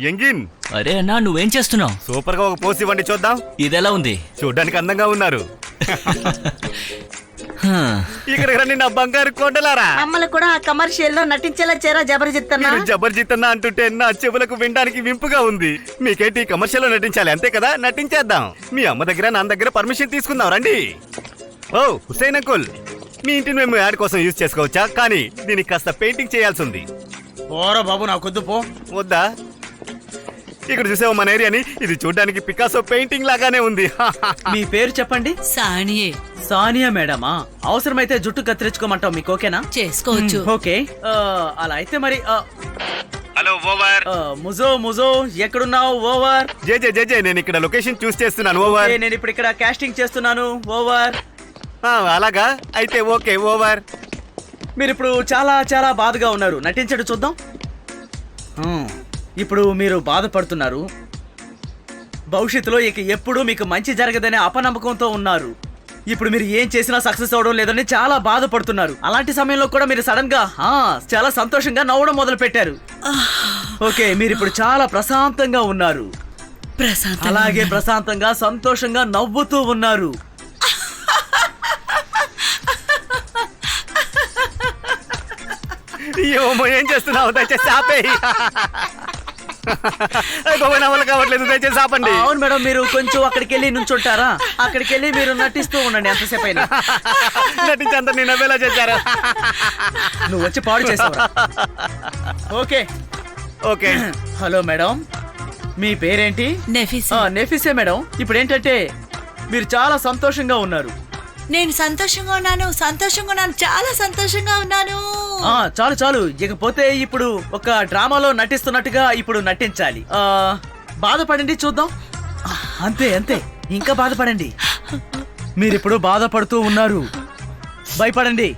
ఎంగిన్, అరే అన్నా, నువ్వేం చేస్తున్నావు? సూపర్ గా ఒక పోసి ఇవ్వండి చూద్దాం. ఇదెలా ఉంది? చూడ్డానికి అందంగా ఉన్నారు. ఇక్కడికి రండి నా బంగారు కొండలారా. మమ్మల్ని కూడా ఆ కమర్షియల్ లో నటించేలా చేరా జబర్జిత్తన్నా. జబర్జిత్తన్నా అంటుంటే నా చెవులకు వినడానికి వింపుగా ఉంది. మీకేంటి కమర్షియల్ లో నటించాలి అంతే కదా? నటించేద్దాం. మీ అమ్మ దగ్గర నా దగ్గర పర్మిషన్ తీసుకుందాం రండి. ఓ హుసేన్ అంకుల్, మీ ఇంటిని మేము యాడ్ కోసం యూజ్ చేసుకోవచ్చా? కానీ దీనికి కాస్త పెయింటింగ్ చేయాల్సి ఉంది. ఓరా బాబు, నా కొద్దు పో. వద్దా? ఇక్కడ చూసావు మన ఏరియాని, ఇది చూడడానికి పికాసో పెయింటింగ్ లాగానే ఉంది. మీ పేరు చెప్పండి. సానియే. సానియా మేడమా? అవసరమైతే జుట్టు కత్తిరించుకోమంటావు, మీకు ఓకేనా? చేసుకోవచ్చు. ఓకే, అలా అయితే మరి హలో ఓవర్. ముజో ఎక్కడున్నావు? ఓవర్. జే నేను ఇక్కడ లొకేషన్ చూస్ చేస్తున్నాను. ఓవర్. నేను ఇప్పుడు ఇక్కడ కాస్టింగ్ చేస్తున్నాను. ఓవర్. అలాగా అయితే ఓకే. ఓవర్. మీరు ఇప్పుడు చాలా చాలా బాధగా ఉన్నారు, నటించడం చూద్దాం. ఇప్పుడు మీరు బాధపడుతున్నారు, భవిష్యత్తులో ఇక ఎప్పుడు మీకు మంచి జరగదనే అపనమ్మకంతో ఉన్నారు. ఇప్పుడు మీరు ఏం చేసినా సక్సెస్ అవడం లేదని చాలా బాధపడుతున్నారు. అలాంటి సమయంలో కూడా మీరు సడన్ గా చాలా సంతోషంగా నవ్వడం మొదలు పెట్టారు. ఓకే, మీరు ఇప్పుడు చాలా ప్రశాంతంగా ఉన్నారు. అలాగే ప్రశాంతంగా సంతోషంగా నవ్వుతూ ఉన్నారు. ఏం చేస్తున్నావు? దయచేసి ఆపేయ్. కావట్లేదు, దయచేసి ఆపండి. అవును మేడం, మీరు కొంచెం అక్కడికి వెళ్ళి నుంచుంటారా? అక్కడికి వెళ్ళి మీరు నటిస్తూ ఉండండి ఎంతసేపు అయినా. నటించి అంత నేను నవ్వేలా చేశారా? నువ్వు వచ్చి పాడు చేసావు. Okay okay. హలో మేడం, మీ పేరేంటి? నెఫిసే మేడం. ఇప్పుడు ఏంటంటే మీరు చాలా సంతోషంగా ఉన్నారు. నేను సంతోషంగా ఉన్నాను, చాలా సంతోషంగా ఉన్నాను. చాలు చాలు, ఇకపోతే ఇప్పుడు ఒక డ్రామాలో నటిస్తున్నట్టుగా ఇప్పుడు నటించాలి. బాధపడండి చూద్దాం. అంతే అంతే, ఇంకా బాధపడండి. మీరిప్పుడు బాధపడుతూ ఉన్నారు, భయపడండి.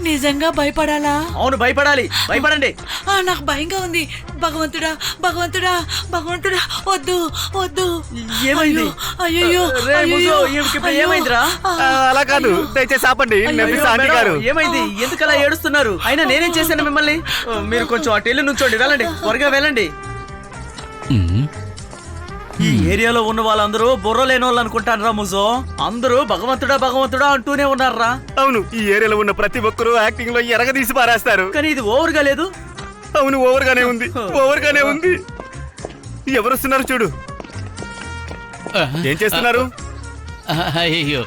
నిజంగా భయపడాలా? అవును, భయపడాలి. భయపడండి. నాకు భయంగా ఉంది. భగవంతుడా భగవంతుడా భగవంతుడా, వద్దు వద్దు. ఏమైంది? అయ్యో, ఏమైందిరా? అలా కాదు, దయచేసి ఆపండి. గారు ఏమైంది? ఎందుకలా ఏడుస్తున్నారు? అయినా నేనేం చేశాను మిమ్మల్ని? మీరు కొంచెం అటు వెళ్ళి నుంచోండి, వెళ్ళండి, త్వరగా వెళ్ళండి. ఈ ఏరియాలో ఉన్న వాళ్ళందరూ బుర్ర లేని వాళ్ళు అనుకుంటారా ముజో? అందరూ భగవంతుడా భగవంతుడా అంటూనే ఉన్నారా? అవును, ఈ ఏరియాలో ఉన్న ప్రతి ఒక్కరూ యాక్టింగ్ లో ఎరగదీసి పారేస్తారు. కానీ ఇది ఓవర్ గా లేదు. అవును, ఓవర్ గానే ఉంది, ఓవర్ గానే ఉంది. ఎవరు వస్తున్నారు చూడు. ఏం చేస్తున్నారు? అయ్యో,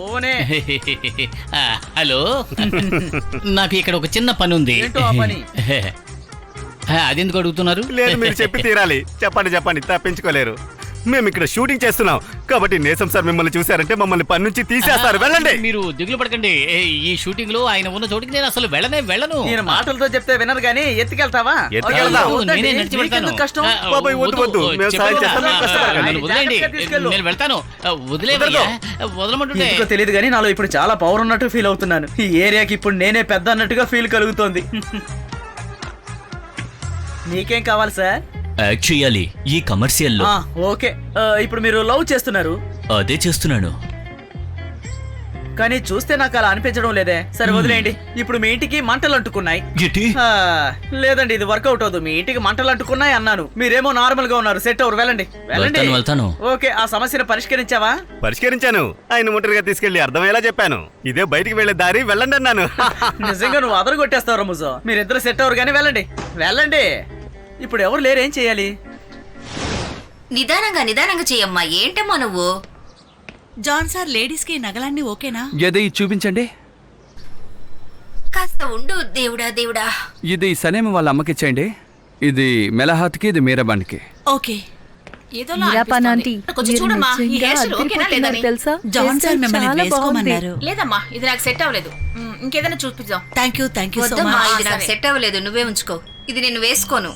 ఓనే. హలో, నాకు ఇక్కడ ఒక చిన్న పని ఉంది. ఏంటో ఆ పని? అదెందుకు అడుగుతున్నారు? లేదు, మీరు చెప్పి తీరాలి. చెప్పండి, తప్పించుకోలేరు. మేము ఇక్కడ షూటింగ్ చేస్తున్నాం కాబట్టి నేసం సార్ మిమ్మల్ని చూసారంటే మమ్మల్ని పని నుంచి తీసేస్తారు. వెళ్ళండి. మీరు దిగులు పడకండి. ఈ షూటింగ్ లో ఆయన ఉన్న చోటికి నేను అసలు వెళ్ళను. నేను మాటలతో చెప్తే వినరు గానీ ఎత్తుకెళ్తావా? నేనే నడిచి వెళ్తాను. కష్టం. వద్దు, మేము సాయం చేస్తాం, మీరు కష్టపడకండి. వదిలేండి, నేను వెళ్తాను. వదలమంటుంటే తెలియదు కానీ నాలో ఇప్పుడు చాలా పవర్ ఉన్నట్టు ఫీల్ అవుతున్నాను. ఈ ఏరియాకి ఇప్పుడు నేనే పెద్ద అన్నట్టుగా ఫీల్ కలుగుతోంది. నీకేం కావాలి సార్? యాక్ట్ చేయాలి ఈ కమర్షియల్ లో. ఓకే, ఇప్పుడు మీరు లవ్ చేస్తున్నారు? అదే చేస్తున్నాను. కానీ చూస్తే నాకు అలా అనిపించడం లేదే. సరే వదిలేయండి. ఇప్పుడు మీ ఇంటికి మంటలు అంటుకున్నాయి. లేదండి, ఇది వర్కౌట్ అవుతుంది. మీ ఇంటికి మంటలు అంటుకున్నాయి అన్నాను, మీరేమో నార్మల్ గా ఉన్నారు. సెట్ అవరు, వెళ్ళండి. ఓకే, ఆ సమస్యను పరిష్కరించావా? పరిష్కరించాను. ఆయన ఒంటరిగా తీసుకెళ్లి అర్థమయ్యేలా చెప్పాను. ఇదే బయటికి వెళ్లే దారి, వెళ్ళండి అన్నాను. నిజంగా నువ్వు అదరు కొట్టేస్తావు రముజో. మీరిద్దరు సెట్ అవరు కానీ వెళ్ళండి. ఇప్పుడు ఎవరు లేరు, ఏం చెయ్యాలి? నిదానంగా చెయ్యమ్మా. ఏంటమ్మా నువ్వు? జాన్ సార్, లేడీస్ కి నగలన్నీ ఓకేనా? ఇది చూపించండి. కాస్త ఉండు దేవుడా. ఇది సనేమ వాళ్ళ అమ్మకిచ్చేయండి. ఇది మెలహాత్కి, ఇది మీరాబాన్కి. ఓకే. ఏదోలా మీరాపాన్ అనిపిస్తోంది. ఆంటీ, కొంచెం మీరు చూడమ్మా ఈ నిజంగా హెయిర్ స్టైల్ ఓకేనా అదిరిపోతున్నారు లేదని. తెలుసా? జాన్ హెయిర్ సార్ స్టైల్ మిమ్మల్ని చాలా వేసుకోమన్నారు. బాగుంది. లేదమ్మా ఇది నాకు సెట్ అవ్వలేదు. ఇంకేదైనా చూపిద్దాం. థ్యాంక్ యూ సో వద్దమ్మా మచ్. ఇది నాకు సెట్ అవ్వలేదు, నువ్వే ఉంచుకో. ఇది నేను వేసుకోను.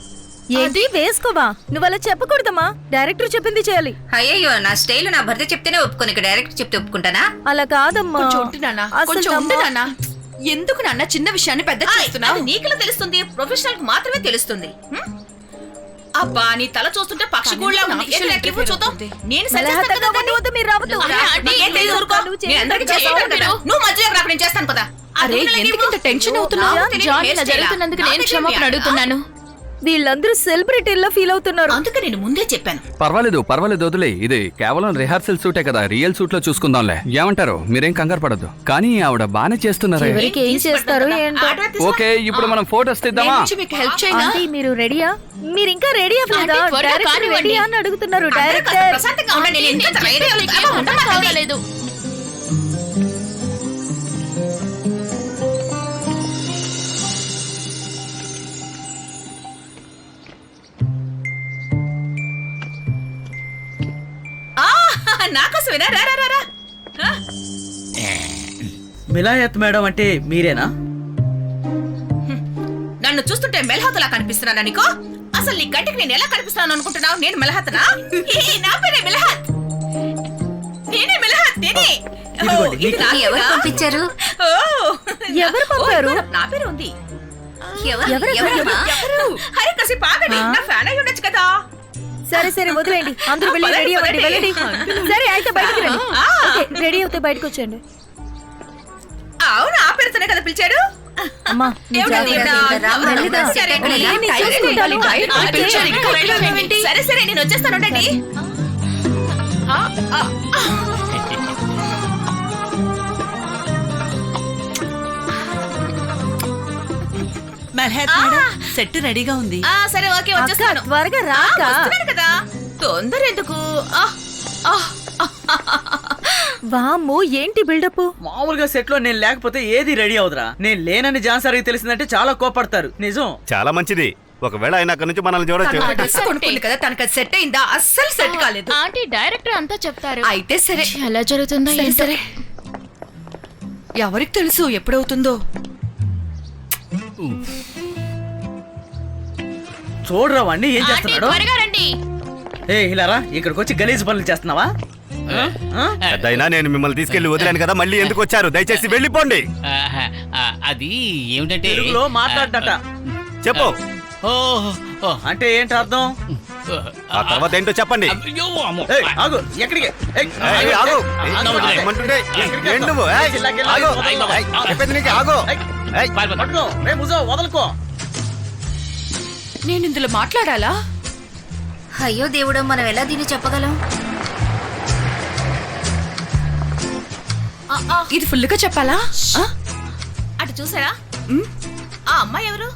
ఏంటి వేసుకోవా? నువ్వు అలా చెప్పకూడదమ్మా, డైరెక్టర్ చెప్పింది చేయాలి. అయ్యయ్యో, నా స్టైల్ నా భర్త చెప్తేనే ఒప్పుకోను, ఇక డైరెక్ట్ చెప్తే ఒప్పుకుంటానా? అలా కాదమ్మా. కొంచెం ఉండు నాన్న, అసలు కొంచెం ఉండు అమ్మా- నాన్న. ఎందుకు నాన్న చిన్న విషయాన్ని పెద్ద చేస్తున్నావు? నీకెలా తెలుస్తుంది? ప్రొఫెషనల్ కి మాత్రమే తెలుస్తుంది. అబ్బా నీ తల చూస్తుంటే పక్షి గూళ్ళ ఉంది. ఏది నాకు ఇవ్వు చూద్దాం. నేను సరి చేస్తాను మెలహతగా కదా వద్దు, దాన్ని. వద్దు, మీరు రావద్దు. నీకేం తెలియదు, ఊరుకో. నువ్వు నేను అందరికీ చేయొద్దు. చేస్తాను కదా. నువ్వు మధ్యలో రాకు, నేను చేస్తాను కదా. అరే ఎందుకు ఇంత టెన్షన్ అవుతున్నావు? జాన్ ఇలా జరుగుతున్నందుకు నేను క్షమాపణ అడుగుతున్నాను. వీళ్ళందరూ సెలబ్రిటీల్లో ఫీల్ అవుతున్నారు. అందుకే నేను ముందే చెప్పాను. పర్వాలేదు వదిలే. ఇది కేవలం రిహార్సల్ సూటే కదా, రియల్ సూట్ లో చూసుకుందాంలే. ఏమంటారు? మీరేం కంగారు పడద్దు. కానీ ఆవిడ బానే చేస్తున్నారే. ఎవరికి ఏం చేస్తారో ఏంటో. ఓకే, ఇప్పుడు మనం ఫోటోస్ తీద్దామా? నేను మీకు హెల్ప్ చేయనా? ఆంటీ మీరు రెడీయా? మీరు ఇంకా రెడీ అవ్వలేదా? ఆంటీ, త్వరగా డైరెక్టర్ కానివ్వండి. రెడీయా అని అడుగుతున్నారు. అందరూ కాస్త డైరెక్టర్ ప్రశాంతంగా ఉండండి. నేను ఎంత ధైర్యం ఉంది. అబ్బా, ఉండమ్మా తల్లి. కాగలేదు. ఆ, నాకోసమేనా? రా రా రా రా. ఆ, మిలాయత్ మేడం అంటే మీరేనా? నన్ను చూస్తుంటే మెలహతలా కనిపిస్తున్నానా నీకో? అసలు నీ కంటికి నేను ఎలా కనిపిస్తున్నాను అనుకుంటున్నావు? నేను మెలహతనా? నా పేరే మెలహత్. నేనే మెలహత్, నేనే. ఓ, ఇది నా ఎవరు పేరా? పంపించారు? ఓ, ఎవరు పంపారు? ఓ, నా పేరు ఉంది. ఎవరమ్మా? ఎవరు? అరే కాసేపు ఆగండి. నా ఫ్యాన్ అయి ఉండొచ్చు కదా. సరే వదిలేండి. అందరూ వెళ్ళి పదండి, రెడీ అవ్వండి. పదండి. వెళ్ళండి. సరే అయితే బయటికి రండి. ఆ. ఓకే, రెడీ అవుతే బయటకు వచ్చేయండి. అవును, ఆ పేరుతోనే కదా పిలిచాడు. అమ్మా నువ్వు దేవుడా, జాగ్రత్త. దేవుడా, రాముడా, మెల్లిగా. సరే, నేను చూసుకుంటాను. పిలిచారు, ఇంకా వెళ్ళావేంటి? సరే సరే నేను వచ్చేస్తాను, ఉండండి. ఆ, ఆ, ఆ. మెల్హత్ మేడం, సెట్ రెడీగా ఉంది. ఆ, సరే ఓకే అక్క, వచ్చేస్తాను. త్వరగా ఆ, రాక. వస్తున్నాను కదా. తొందర ఎందుకు? ఆ, ఆ, ఆ. వామ్మో ఏంటి బిల్డప్? మామూలుగా సెట్ లో నేను లేకపోతే ఏది రెడీ అవుదరా. నేను లేనని జాన్ సార్కి తెలిసిందంటే చాలా కోపడతారు. నిజం. చాలా మంచిది. ఒకవేళ ఆయన అక్కడ నుంచి మనల్ని చూడొచ్చు. తను ఆ డ్రెస్ కొనుక్కుంది కదా, తనకు అది సెట్ అయిందా? అస్సలు సెట్ కాలేదు. ఆంటీ డైరెక్టర్ అంతా చెప్తారు. అయితే సరే. ఎలా జరుగుతుందో సరే, ఏంటో. సరే. ఎవరికి తెలుసు ఎప్పుడవుతుందో? చూడరా వాణ్ణి ఏం ఆంటీ చేస్తున్నాడు. త్వరగా రండి. ఏ ఇలారా, ఇక్కడికి వచ్చి గలీజ్ పనులు చేస్తున్నావా? ఆ? పెద్దయినా నేను మిమ్మల్ని తీసుకెళ్లి వదిలాను కదా, మళ్ళీ ఎందుకు వచ్చారు? దయచేసి వెళ్ళిపోండి. ఆహా, అది ఏమిటంటే తెలుగులో మాట్లాడట. చెప్పు. ఓ, ఓ, అంటే ఏంటి అర్థం? ఆ తర్వాత ఏంటో చెప్పండి. అయ్యో, అమ్మో. ఏయ్, ఆగు, ఎక్కడికి? ఏయ్, ఏయ్, ఆగు. ఏయ్, అన్న వదిలే. ఏమంటుండే? ఏంటి నువ్వు? ఏయ్, ఆగు. ఏయ్, చెప్పేది నీకు, ఆగు. ఏయ్, పట్టుకో, రే ముజో, వదలుకో. నేను ఇందులో మాట్లాడాలా? అయ్యో దేవుడా, మనం ఎలా దీన్ని చెప్పగలం? ఇది ఫుల్గా చెప్పాలా? ఆ? అటు చూసారా? ఆ అమ్మాయి ఎవరు?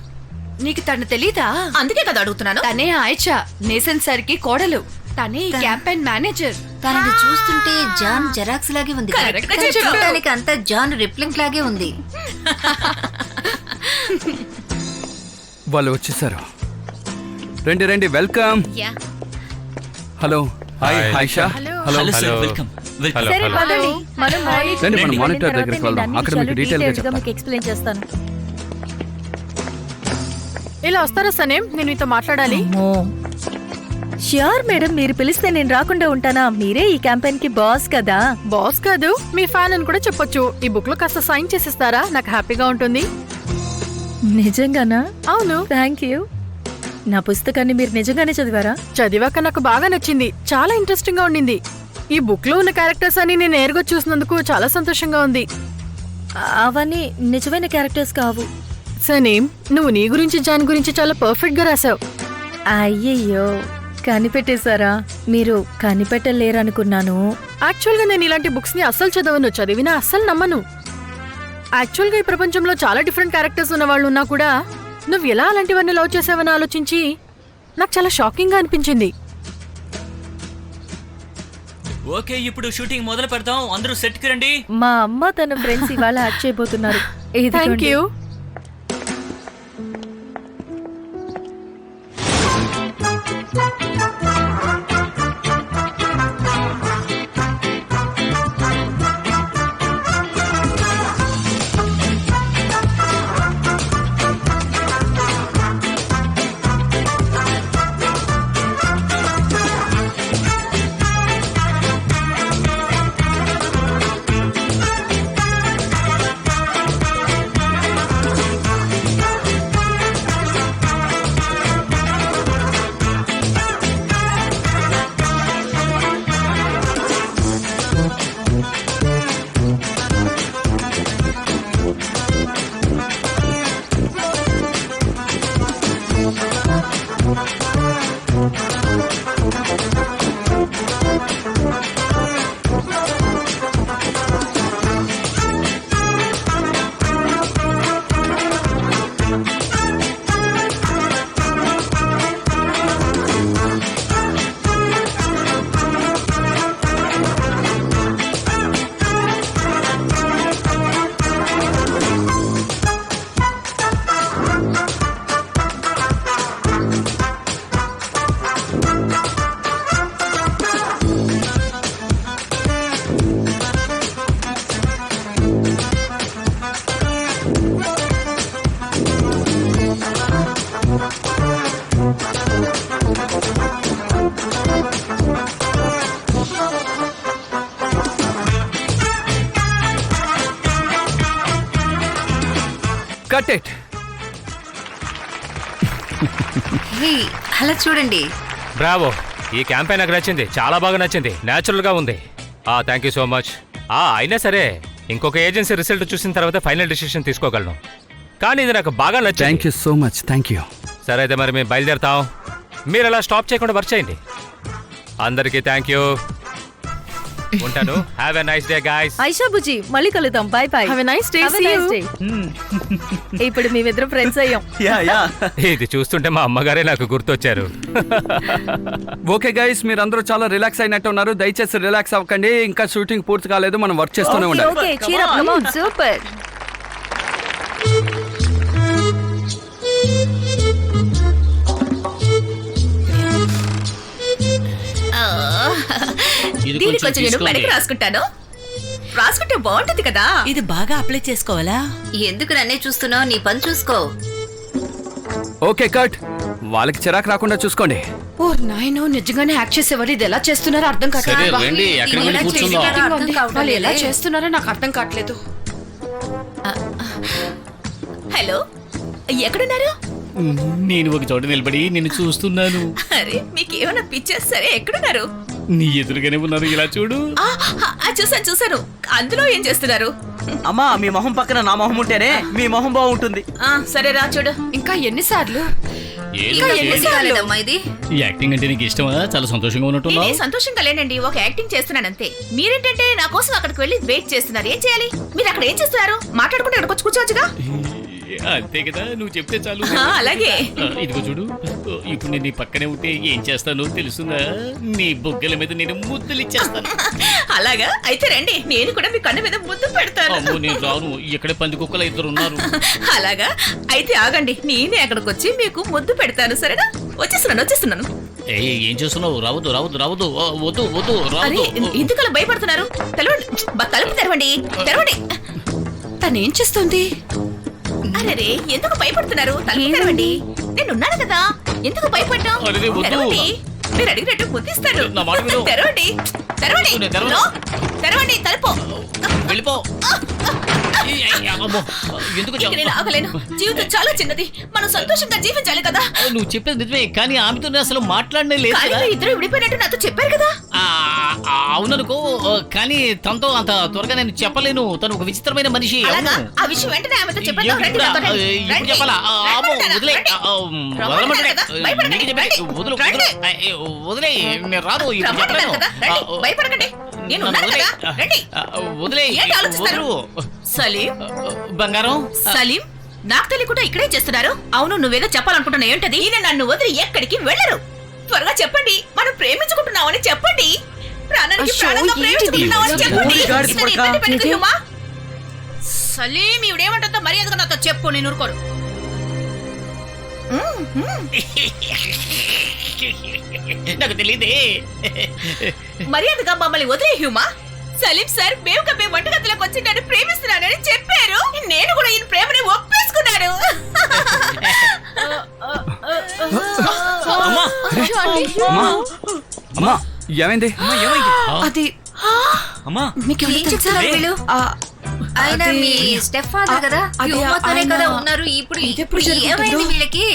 నీకు తను తెలీదా? అందుకే కదా అడుగుతున్నాను. తనే ఆయిషా, నేసన్ సార్ కి కోడలు. తనే ఈ క్యాంపెయిన్ మేనేజర్. తనని చూస్తుంటే జాన్ జెరాక్స్ లాగే ఉంది. Correct గా కానీ చెప్పావు. చూడటానికి అంతా జాన్ రిప్లింగ్ లాగే ఉంది. వాళ్ళు వచ్చేసారు. రండి వెల్కమ్. హలో హాయ్ హాయిషా. Hello welcome. సరే పదండి. మనం మానిటర్ రండి, మనం దగ్గరికి మానిటర్ వెళ్ళిన దగ్గరికి తర్వాత వెళ్దాం. నేను అక్కడ అన్ని మీకు విషయాలు డీటెయిల్ గా డీటెయిల్గా చెప్తాను. మీకు ఎక్స్ప్లెయిన్ చేస్తాను. ఇలా వస్తారా సనేం? నేను మీతో మాట్లాడాలి. ష్యూర్ మేడం, మీరు పిలిస్తే నేను రాకుండా ఉంటానా? మీరే ఈ క్యాంపెయిన్ కి బాస్ కదా. బాస్ కాదు, మీ ఫ్యాన్ అని కూడా చెప్పొచ్చు. ఈ బుక్ లో కాస్త సైన్ చేసిస్తారా? నాకు హ్యాపీగా ఉంటుంది. నిజంగానా? అవును, థ్యాంక్ యూ. నా పుస్తకాన్ని మీరు నిజంగానే చదివారా? చదివాక నాకు బాగా నచ్చింది. చాలా ఇంట్రెస్టింగ్ గా ఉండింది. ఈ బుక్ లో ఉన్న క్యారెక్టర్స్ అని నేను నేరుగా చూసినందుకు చాలా సంతోషంగా ఉంది. అవన్నీ నిజమైన క్యారెక్టర్స్ కావు. సనేం, నువ్వు నీ గురించి జాన్ గురించి చాలా పర్ఫెక్ట్ గా రాసావు. అయ్యయ్యో, కనిపెట్టేశారా? మీరు కనిపెట్టలేరనుకున్నాను. యాక్చువల్ గా నేను ఇలాంటి బుక్స్ ని అస్సలు చదవను, చదివినా అస్సలు నమ్మను. యాక్చువల్ గా ఈ ప్రపంచంలో చాలా డిఫరెంట్ క్యారెక్టర్స్ ఉన్న వాళ్ళు ఉన్నా కూడా నువ్వు ఎలా అలాంటివన్నీ లవ్ చేసావని ఆలోచించి నాకు చాలా షాకింగ్ గా అనిపించింది. ఓకే, ఇప్పుడు షూటింగ్ మొదలు పెడతాం. అందరూ సెట్ కి రండి. మా అమ్మ తన ఫ్రెండ్స్ ఇవాళ యాక్ట్ చేయబోతున్నారు. Thank you. హే, అలా చూడండి. బ్రావో, ఈ క్యాంపెయిన్ నాకు నచ్చింది, చాలా బాగా నచ్చింది, న్యాచురల్ గా ఉంది. Thank you so much. అయినా సరే ఇంకొక ఏజెన్సీ రిజల్ట్ చూసిన తర్వాత ఫైనల్ డిసిషన్ తీసుకోగలను, కానీ ఇది నాకు బాగా నచ్చింది. Thank you so much. Thank you. సరే అయితే మరి మేము బయలుదేరుతాం. మీరు అలా స్టాప్ చేయకుండా వర్క్ చేయండి. అందరికీ థ్యాంక్ యూ. ఉంటాను. Have a nice day guys. Aisha బుజ్జి మళ్ళీ కలుద్దాం. Bye bye. Have a nice day. Have a See nice you. day. ఇప్పుడు మేమిద్దరం ఫ్రెండ్స్ అయ్యాం. యా ఇది చూస్తుంటే మా అమ్మగారే నాకు గుర్తొచ్చారు. ఓకే గైస్, మీరందరూ చాలా రిలాక్స్ అయినట్టు ఉన్నారు. దయచేసి రిలాక్స్ అవ్వకండి, ఇంకా షూటింగ్ పూర్తి కాలేదు, మనం వర్క్ చేస్తూనే ఉండాలి. Okay cheer up, come on. Super. ఇది దీనికి కొంచెం కొంచెం నేను తీసుకోండి. వెనక్కి రాసుకుంటే బాగుంటది కదా. ఇది బాగా అప్లై చేసుకోవాలా? ఎందుకు నన్నే చూస్తున్నావు? నీ పని చూసుకో. ఓకే కట్, వాళ్ళకి చిరాకు రాకుండా చూసుకోండి. ఓ నాయనో, నిజంగానే యాక్ట్ చేసేవారు ఇది ఎలా చేస్తున్నారో అర్థం సరే కావట్లేదు. రండి, ఎక్కడికి వెళ్ళి ఇలా కూర్చుందాం. చేసి అర్థం కావట్లేదే. వాళ్ళు ఎలా చేస్తున్నారో నాకు అర్థం కావట్లేదు. హలో, ఎక్కడున్నారు? నేను ఒక చోట నిలబడి నిన్ను చూస్తున్నాను. అరే మీకేమైనా పిచ్చేస్? సరే ఎక్కడున్నారు? నీ ఎదురుగానే ఉన్నారు, ఇలా చూడు. చూసాను. అందులో ఏం చేస్తున్నారు? అమ్మా, మీ మొహం పక్కన నా మొహం ఉంటేనే మీ మొహం బాగుంటుంది. సరే రా చూడు. ఇంకా ఎన్నిసార్లు? ఏదో ఎన్ని కాలేదమ్మా ఇది? ఈ యాక్టింగ్ అంటే నీకు ఇష్టమా? చాలా సంతోషంగా ఉన్నట్టున్నావు. నేనే సంతోషంగా లేనండి, ఒక యాక్టింగ్ చేస్తున్నాను అంతే. మీరేంటంటే నా కోసం అక్కడికి వెళ్ళి వెయిట్ చేస్తున్నారు. ఏం చేయాలి? మీరు అక్కడ ఏం చేస్తున్నారు? మాట్లాడుకుంటే ఇక్కడికి వచ్చి కూర్చోవచ్చుగా. అంతే కదా, నువ్వు చెప్తే చాలు. అలాగే. ఇదిగో చూడు, ఇప్పుడు నేను నీ పక్కనే ఉంటే ఏం చేస్తానో తెలుసుందా? నీ బొగ్గల మీద నేను ముద్దులు ఇచ్చేస్తాను. అలాగా? అయితే రండి, నేను కూడా మీ కన్ను మీద ముద్దు పెడతాను. అమ్మో, నేను రాను, ఇక్కడే పంది కుక్కల ఇద్దరు ఉన్నారు. అలాగా? అయితే ఆగండి, నేనే అక్కడికి వచ్చి మీకు ముద్దు పెడతాను. సరేనా? వచ్చేస్తున్నాను. ఏం చేస్తున్నావు? రావద్దు. వద్దు అరే రావద్దు. ఎందుకలా భయపడుతున్నారు? తలుపు తెరవండి. తనేం చేస్తుంది? అరే ఎందుకు భయపడుతున్నారు? తలుపు తెరవండి. నేనున్నాను కదా, ఎందుకు భయపడ్డావు? అరే, వద్దు. తెరవండి, మీరు అడిగినట్టు ముద్దిస్తాను. నా మాట విను. తెరవండి. నేను తెరవను. నో, తెరవండి తలుపు. వెళ్ళిపో. అమ్మో, ఎందుకు ఇంక నేను ఆగలేను. జీవితం చాలా చిన్నది, మనం సంతోషంగా జీవించాలి కదా. నువ్వు చెప్పేది నిజమే, కానీ ఆమెతో నేను అసలు మాట్లాడనే లేదు కానీ కదా. మీరు ఇద్దరు విడిపోయినట్టు నాతో చెప్పారు కదా. అవుననుకో, కానీ తనతో అంత త్వరగా నేను చెప్పలేను. తను ఒక విచిత్రమైన మనిషి. అలాగా? అవును. ఆ విషయం వెంటనే ఆమెతో చెప్పేద్దాం. రండి, ఇప్పుడు నాతో రండి. ఇప్పుడు రండి. చెప్పాలా? అమ్మో, రండి, వదిలే. రండి. వదలమంటే కదా, భయపడకండి. నీకు చెప్పేది. రండి. వదిలు, రండి. వదిలే. నేను రాను, ఇప్పుడు రమ్మంటున్నాను చెప్పలేను. కదా, రండి. భయపడకండి, నేను ఉన్నాను వదిలే. కదా. రండి. వదిలే. ఏంటి ఆలోచిస్తారు? వదలు. సలీం, బంగారం. సలీం, నాకు తెలియకుండా ఇక్కడే చేస్తున్నారు. అవును, నువ్వేదో చెప్పాలనుకుంటున్నా. ఏంటది? ఈయన నన్ను వదిలి ఎక్కడికి వెళ్ళరు. త్వరగా చెప్పండి, మనం ప్రేమించుకుంటున్నామని చెప్పండి. ప్రాణానికి అయ్యో, ప్రాణంగా ఏంటిది? ప్రేమించుకుంటున్నామని చెప్పండి. ఊరి గాడిద ఇతను కొడకా. ఇబ్బంది పెట్టుకు హ్యూమా. సలీం, ఇవిడేమంటుందో మర్యాదగా నాతో చెప్పు, నేను ఊరుకోను. నాకు తెలియదే. మర్యాదగా మమ్మల్ని వదిలే హ్యూమా. సలీం సార్ మేము వంటగదిలోకి వచ్చి నన్ను ప్రేమిస్తున్నానని చెప్పారు. నేను కూడా ఈయన ప్రేమని ఒప్పేసుకున్నాను. అమ్మా, అమ్మా, ఏమైంది? అది అమ్మా, ఏం చెప్తున్నారు వీళ్ళు? ఆయన మీ స్టెప్ ఫాదర్ కదా, అది యువతోనే ఆయన- కదా ఉన్నారు. ఇప్పుడు ఇదెప్పుడు జరుగుతుందో? ఏమైంది వీళ్ళకి?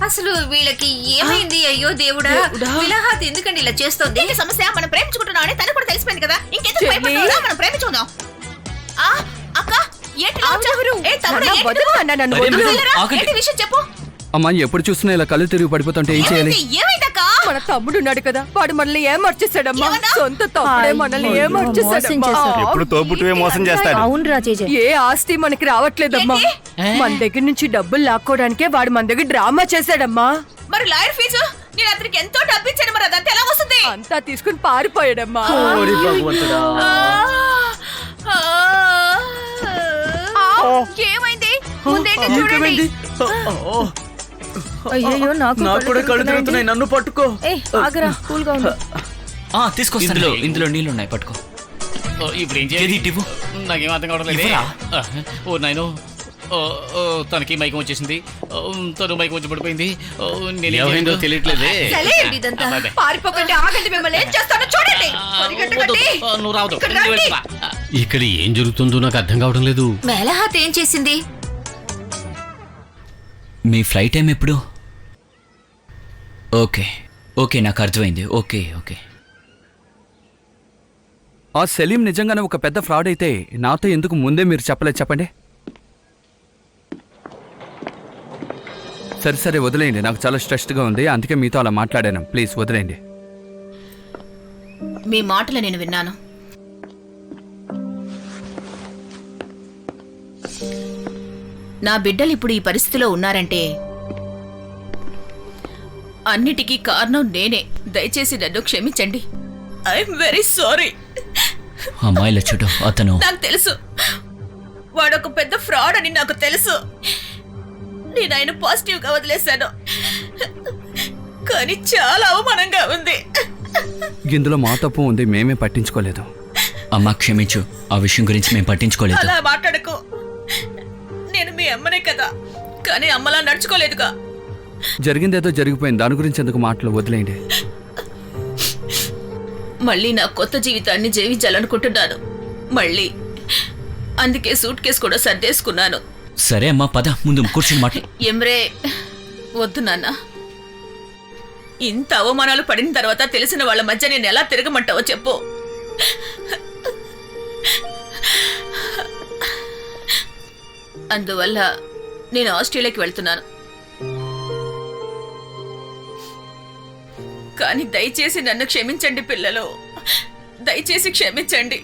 అసలు వీళ్ళకి ఏమైంది? అయ్యో దేవుడా, విలాహాత్ ఎందుకండి ఇలా చేస్తోంది? ఏంటి సమస్య? మనం ప్రేమించుకుంటున్నామని తను కూడా తెలిసిపోయింది కదా, ఇంకెందుకు భయపడుతున్నావు? మనం ప్రేమించుకుందాం. అక్క, ఏంటి ఇలా వచ్చావు? ఏ తమ్ముడు, ఏంటి వదలు నువ్వు? అన్న, నన్ను అరే, వదలు. వెళ్ళరా? ఆగండి. ఏంటి విషయం చెప్పు. అమ్మా, ఎప్పుడు చూసినా ఇలా కళ్ళు తిరిగి పడిపోతుంటే ఏం చేయాలి? ఏమైందక్క? మన తమ్ముడు ఉన్నాడు కదా, వాడు మనల్ని ఏమర్చేశాడమ్మా. ఏమన్నా? సొంత తమ్ముడే మనల్ని అయ్యో, ఏమర్చేశాడమ్మా. మోసం చేశాడు. ఎప్పుడు తోబుట్టువే మోసం చేస్తాడు. అవును రాజేజ. ఏ ఆస్తి మనకి రావట్లేదమ్మా. మన దగ్గర నుంచి డబ్బులు లాక్కోవడానికే వాడు మన దగ్గర డ్రామా చేశాడమ్మా. మరి లాయర్ ఫీజు నేను అతనికి ఎంతో డబ్బిచ్చాను, మరి అదంతా ఎలా వస్తుంది? అంతా తీసుకుని పారిపోయాడమ్మా. ఓరి భగవంతుడా. ఏమైంది? ముందేంటో చూడండి. ఇంకేమైంది? అయ్యో, నాకు కూడా కళ్ళు తిరుగుతున్నాయి, నన్ను పట్టుకో. ఆగరా, కూల్గా ఉంది. తీసుకొస్తాను. ఇందులో నీళ్ళు ఉన్నాయి, పట్టుకో. ఇప్పుడు ఏం చేయాలి? నాకేం అర్థం కావడం లేదు. ఓ నాయనో, తనకి మైకం వచ్చేసింది. తను మైకం వచ్చి పడిపోయింది. నేనేమైందో తెలియట్లేదే. సలీం, ఇదంతా పారిపోకండి, ఆగండి, మిమ్మల్ని ఏం చేస్తానో చూడండి. పరిగెట్టకండి. నువ్వు రావద్దు. ఇక్కడ రండి. ఇక్కడ ఏం జరుగుతుందో నాకు అర్థం కావడం లేదు. మేళహాత్ ఏం చేసింది? మీ ఫ్లైట్ టైం ఎప్పుడు? ఓకే ఓకే నాకు అర్థమైంది. Okay okay. ఆ సలీం నిజంగానే ఒక పెద్ద ఫ్రాడ్ అయితే నాతో ఎందుకు ముందే మీరు చెప్పలేదు చెప్పండి? సరే సరే వదిలేయండి, నాకు చాలా స్ట్రెస్డ్గా ఉంది, అందుకే మీతో అలా మాట్లాడాను. ప్లీజ్ వదిలేయండి. మీ మాటలు నేను విన్నాను. నా బిడ్డలు ఇప్పుడు ఈ పరిస్థితిలో ఉన్నారంటే అన్నిటికీ కారణం నేనే. దయచేసి నన్ను క్షమించండి. I'm very sorry. అమ్మాయిల చూడు, అతను నాకు తెలుసు వాడొక పెద్ద ఫ్రాడ్ అని నాకు తెలుసు. నేను ఆయన పాజిటివ్గా వదిలేశాను, కానీ చాలా అవమానంగా ఉంది. ఇందులో మా తప్పు ఉంది, మేమే పట్టించుకోలేదు. అమ్మా క్షమించు, ఆ విషయం గురించి మేము పట్టించుకోలేదు. అలా మాట్లాడకు. నేను మీ అమ్మనే కదా, కానీ అమ్మలా నడుచుకోలేదుగా. జరిగిందేదో జరిగిపోయింది, దాని గురించి ఎందుకు మాటలు, వదిలేయండి. మళ్ళీ నా కొత్త జీవితాన్ని జీవించాలనుకుంటున్నాను మళ్ళీ. అందుకే సూట్ కేసు కూడా సర్దేసుకున్నాను. సరే అమ్మా పద, ముందు కూర్చుని మాట. ఎమ్రే వద్దు నాన్న. ఇంత అవమానాలు పడిన తర్వాత తెలిసిన వాళ్ళ మధ్య నేను ఎలా తిరగమంటావో చెప్పు. అందువల్ల నేను ఆస్ట్రేలియాకి వెళ్తున్నాను. కానీ దయచేసి నన్ను క్షమించండి పిల్లలు, దయచేసి క్షమించండి.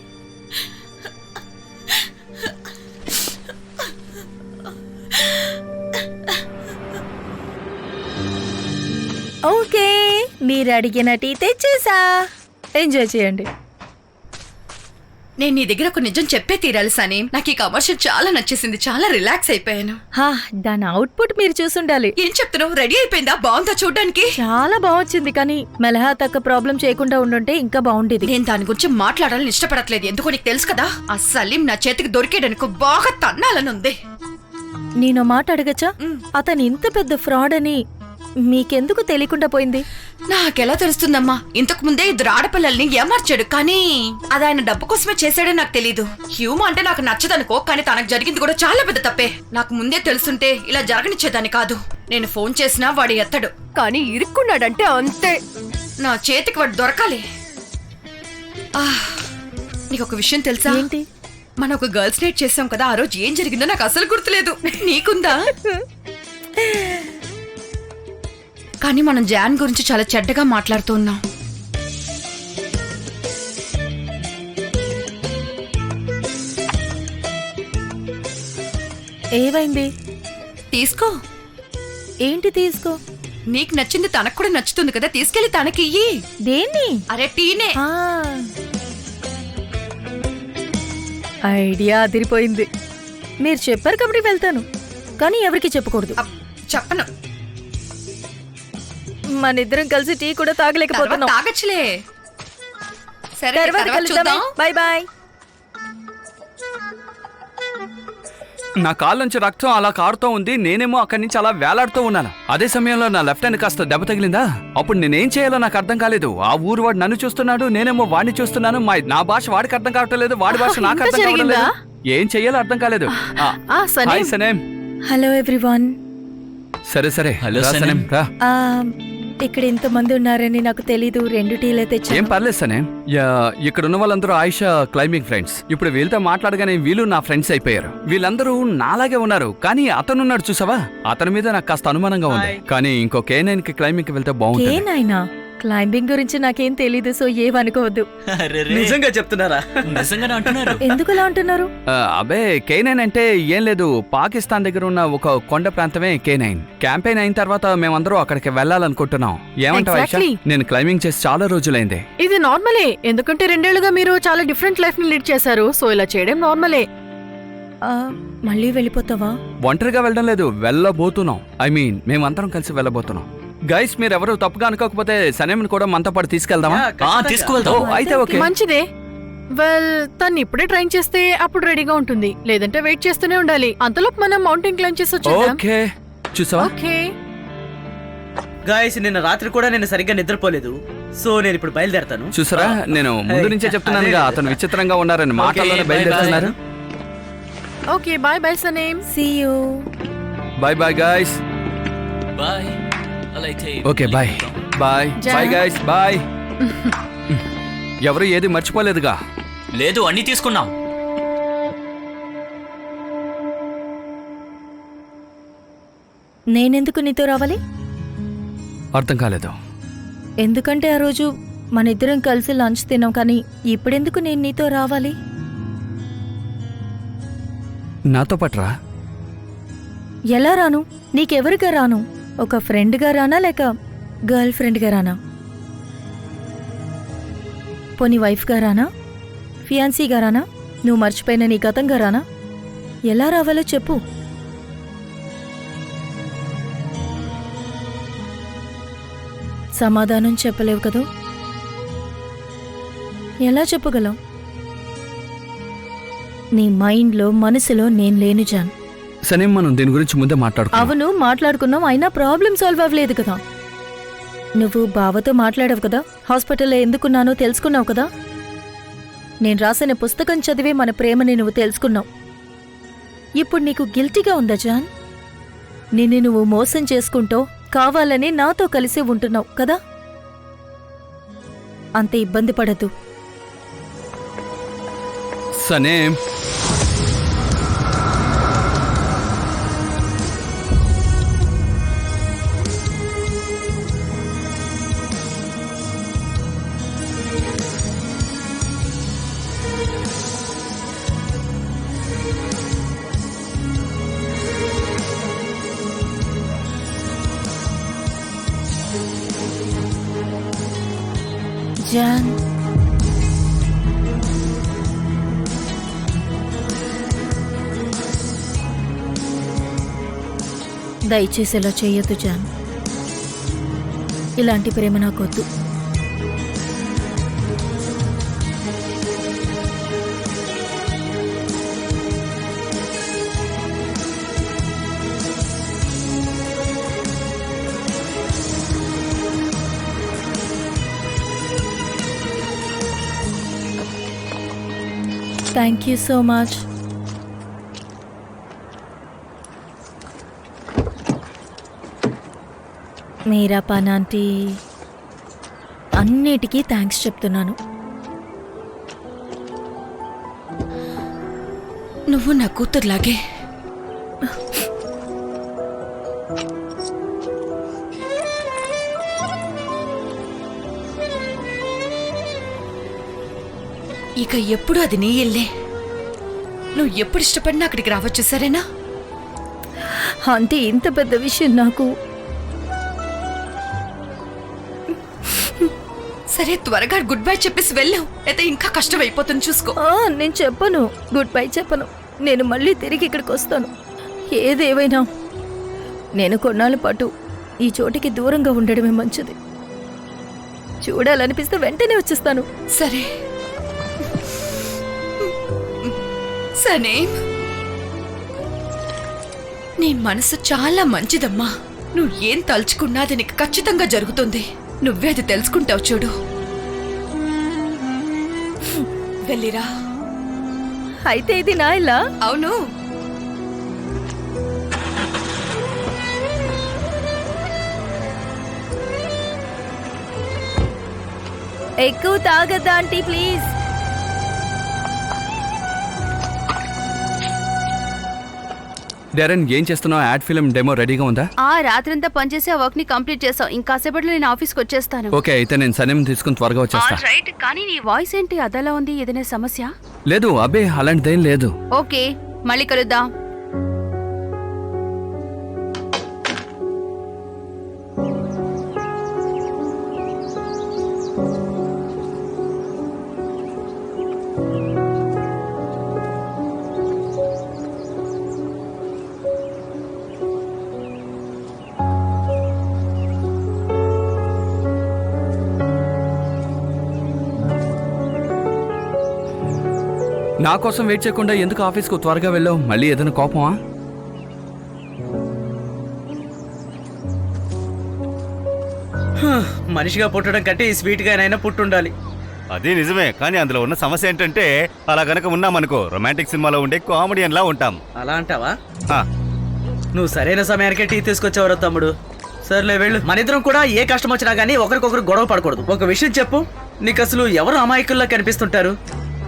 ఓకే, మీరు అడిగిన టీ తెచ్చేసా, ఎంజాయ్ చేయండి. నేను నీ దగ్గర ఒక నిజం చెప్పే తీరాలి సనీ. నాకు ఈ కమర్షియల్ చాలా నచ్చేసింది, చాలా రిలాక్స్ అయిపోయాను. దాని అవుట్పుట్ మీరు చూసుండాలి. ఏం చెప్తున్నావు? రెడీ అయిపోయిందా? బాగుందా చూడ్డానికి? చాలా బాగొచ్చింది, కానీ మెలహాత్ అక్క ప్రాబ్లం చేయకుండా ఉండుంటే ఇంకా బాగుండేది. నేను దాని గురించి మాట్లాడాలని ఇష్టపడట్లేదు, ఎందుకో నీకు తెలుసు కదా. ఆ సలీం నా చేతికి దొరికేయడానికి బాగా తన్నాలని ఉంది. నేను మాట అడగచ్చా? అతను ఇంత పెద్ద ఫ్రాడ్ అని మీకెందుకు తెలియకుండా పోయింది? నాకెలా తెలుస్తుందమ్మా? ఇంతకు ముందే 2 ఆడపిల్లల్ని ఏమార్చాడు, కానీ అది ఆయన డబ్బు కోసమే చేశాడని నాకు తెలీదు. హ్యూమా అంటే నాకు నచ్చదనుకో, కానీ తనకు జరిగింది కూడా చాలా పెద్ద తప్పే. నాకు ముందే తెలుసుంటే ఇలా జరగనిచ్చేదాన్ని కాదు. నేను ఫోన్ చేసినా వాడు ఎత్తడు, కానీ ఇరుక్కున్నాడంటే అంతే. నా చేతికి వాడు దొరకాలి. నీకు ఒక విషయం తెలుసా? ఏంటి? మనం ఒక గర్ల్స్ నైట్ చేసాం కదా, ఆ రోజు ఏం జరిగిందో నాకు అసలు గుర్తులేదు. నీకుందా? కానీ మనం జాన్ గురించి చాలా చెడ్డగా మాట్లాడుతున్నాం. ఏమైంది? తీసుకో. ఏంటి తీసుకో? నీకు నచ్చింది తనకు కూడా నచ్చుతుంది కదా, తీసుకెళ్లి తనకి ఇయ్యి. దేన్ని? అరే టీనే. ఐడియా అదిరిపోయింది. మీరు చెప్పారు కాబట్టి వెళ్తాను, కానీ ఎవరికి చెప్పకూడదు. చెప్పను. మన ఇద్దరం కలిసి టీ కూడా తాగలేకపోతున్నాం. తాగచ్చులే. సరే, బాయ్ బాయ్. నా కాళ్ళ నుంచి రక్తం అలా కారుతూ ఉంది, నేనేమో అక్కడి నుంచి అలా వేలాడుతూ ఉన్నాను. అదే సమయంలో నా లెఫ్ట్ హ్యాండ్ కాస్త దెబ్బ తగిలిందా. అప్పుడు నేనేం చేయాలో నాకు అర్థం కాలేదు. ఆ ఊరు వాడు నన్ను చూస్తున్నాడు, నేనేమో వాడిని చూస్తున్నాను. నా భాష వాడికి అర్థం కావటం లేదు, వాడి భాష నాకు అర్థం కావటం లేదు. ఏం చెయ్యాలో అర్థం కాలేదు. హాయ్ సనేమ్. Hello everyone. సరే సరే, హలో సనేమ్ రా. ఇక్కడ ఇంతమంది ఉన్నారని నాకు తెలీదు. 2 టీలే తెచ్చాను. ఏం పర్లేదు సనేమ్. ఇక్కడ ఉన్న వాళ్ళందరూ ఆయిషా క్లైంబింగ్ ఫ్రెండ్స్. ఇప్పుడు వీళ్ళతో మాట్లాడగానే వీళ్ళు నా ఫ్రెండ్స్ అయిపోయారు. వీళ్ళందరూ నాలాగే ఉన్నారు, కానీ అతనున్నాడు చూసావా, అతని మీద నాకు కాస్త అనుమానంగా ఉంది. కానీ ఇంకో K9 కి క్లైంబింగ్ కి వెళ్తే బాగుంటుంది. K9? క్లైంబింగ్ గురించి నాకేం తెలీదు, సో ఏమనుకోవద్దు. నిజంగా చెప్తున్నారా? నిజంగానే అంటున్నారు. ఎందుకు ఇలా అంటున్నారు? అబే K9 అంటే ఏం లేదు, పాకిస్తాన్ దగ్గర ఉన్న ఒక కొండ ప్రాంతమే K9. క్యాంపెయిన్ అయిన తర్వాత మేమందరూ అక్కడికి వెళ్ళాలనుకుంటున్నాం. ఏమంటావు ఆయిషా? నేను క్లైంబింగ్ చేసి చాలా రోజులైంది. ఇది నార్మలే, ఎందుకంటే 2 ఏళ్లుగా మీరు చాలా డిఫరెంట్ లైఫ్ ని లీడ్ చేశారు, సో ఇలా చేయడం నార్మలే. మళ్ళీ వెళ్ళిపోతావా? ఒంటరిగా వెళ్ళడం లేదు, వెళ్ళబోతున్నాం. ఐ మీన్ మేమందరం కలిసి వెళ్ళబోతున్నాం. గైస్, మీరెవరు తప్పుగా అనుకోకపోతే సనేమ్ని కూడా మనతో పాటు తీసుకెళ్దామా? తీసుకువెళ్దాం. అయితే ఓకే. మంచిదే. వెల్, తను ఇప్పుడే ట్రైన్ చేస్తే అప్పుడు రెడీగా ఉంటుంది, లేదంటే వెయిట్ చేస్తూనే ఉండాలి. అంతలోపు మనం మౌంటైన్ క్లైంబ్ చేసి వచ్చేద్దాం. ఓకే, చూసావా? ఓకే గాయస్, నిన్న రాత్రి కూడా నేను సరిగ్గా నిద్రపోలేదు, సో నేను ఇప్పుడు బయలుదేరతాను. చూసారా, నేను ముందు నుంచే చెప్తున్నానుగా, అతను విచిత్రంగా ఉన్నారని. మాటల్లోనే బయలుదేరుతున్నారు. ఓకే, బాయ్ బాయ్ సనేమ్. See you. Bye bye guys. Bye. Okay bye. Bye bye guys bye. ఎవరు ఏది మర్చిపోలేదుగా? లేదు, అన్ని తీసుకున్నాం. నేనెందుకు నీతో రావాలి? అర్థం కాలేదు. ఎందుకంటే ఆ రోజు మన ఇద్దరం కలిసి లంచ్ తిన్నాం, కానీ ఇప్పుడెందుకు నేను నీతో రావాలి? నాతో పట్రా. ఎలా రాను? నీకెవరిగా రాను? ఒక ఫ్రెండ్గా రానా లేక గర్ల్ ఫ్రెండ్గా రానా? పోనీ వైఫ్గా రానా? ఫియాన్సీగా రానా? నువ్వు మర్చిపోయిన నీ గతంగా రానా? ఎలా రావాలో చెప్పు. సమాధానం చెప్పలేవు కదూ? ఎలా చెప్పగలం? నీ మైండ్లో మనసులో నేను లేను జాన్. సరే, మనం దీని గురించి ముందే మాట్లాడుకున్నాం. అవును, మాట్లాడుకున్నాం. అయినా ప్రాబ్లం సాల్వ్ అవ్వలేదు కదా. నువ్వు బావతో మాట్లాడావు కదా, హాస్పిటల్లో ఎందుకున్నానో తెలుసుకున్నావు కదా. నేను రాసిన పుస్తకం చదివే మన ప్రేమని నువ్వు తెలుసుకున్నావు. ఇప్పుడు నీకు గిల్టీగా ఉందా జాన్? నిన్ను నువ్వు మోసం చేసుకుంటూ కావాలని నాతో కలిసి ఉంటున్నావు కదా. అంత ఇబ్బంది పడద్దు. సనేం, జాన్, దయచేసి ఇలా చెయ్యొద్దు జాన్. ఇలాంటి ప్రేమ నాకొద్దు. Thank you so much. మీరా పనాంటి, అన్నిటికీ థ్యాంక్స్ చెప్తున్నాను. నువ్వు నా కూతురులాగే. ఇక ఎప్పుడు అది నీ ఇల్లే. నువ్వు ఎప్పుడు ఇష్టపడినా అక్కడికి రావచ్చు, సరేనా? ఆంటీ, ఇంత పెద్ద విషయం నాకు. సరే, త్వరగా గుడ్ బై చెప్పేసి వెళ్ళావు, అయితే ఇంకా కష్టం అయిపోతుంది, చూసుకో. నేను చెప్పను, గుడ్ బై చెప్పను. నేను మళ్ళీ తిరిగి ఇక్కడికి వస్తాను. ఏదేవైనా నేను కొన్నాళ్ళ పాటు ఈ చోటికి దూరంగా ఉండడమే మంచిది. చూడాలనిపిస్తే వెంటనే వచ్చేస్తాను. సరే సనే, నీ మనసు చాలా మంచిదమ్మా. నువ్వు ఏం తలుచుకున్నా అది నీకు ఖచ్చితంగా జరుగుతుంది. నువ్వే అది తెలుసుకుంటావు, చూడు. వెళ్ళిరా. అయితే ఇది నా ఇల్లా? అవును. ఎక్కువ తాగద్దా ఆంటీ, ప్లీజ్. డెరెన్, ఏం చేస్తున్నావు? యాడ్ ఫిల్మ్ డెమో రెడీగా ఉందా? రాత్రంతా పనిచేసి ఆ వర్క్ ని కంప్లీట్ చేసాం. ఇంకాసేపట్లో నేను ఆఫీస్కి వచ్చేస్తాను. ఓకే, అయితే నేను సనేం తీసుకుని త్వరగా వచ్చేస్తా. కానీ నీ వాయిస్ ఏంటి అదలా ఉంది? ఏదైనా సమస్య? లేదు, అబ్బే అలాంటిదేం లేదు. ఓకే, మళ్ళీ కలుద్దాం. నా కోసం వెయిట్ చేయకుండా ఎందుకు ఆఫీస్కు త్వరగా వెళ్ళావు? మళ్ళీ ఏదైనా కోపమా? మనిషిగా పుట్టడం కంటే ఈ స్వీట్గానైనా పుట్టుండాలి. అది నిజమే, కానీ అందులో ఉన్న సమస్య ఏంటంటే అలా గనక ఉన్నామనుకో రొమాంటిక్ సినిమాలో ఉండే కామెడియన్ లా ఉంటాం. అలా అంటావా? ఆ, నువ్వు సరైన సమయానికే టీ తీసుకొచ్చేవారు తమ్ముడు. సర్లే వెళ్ళు. మన ఇద్దరం కూడా ఏ కష్టం వచ్చినా గానీ ఒకరికొకరు గొడవ పడకూడదు. ఒక విషయం చెప్పు, నీకు అసలు ఎవరు అమాయకుల్లా కనిపిస్తుంటారు?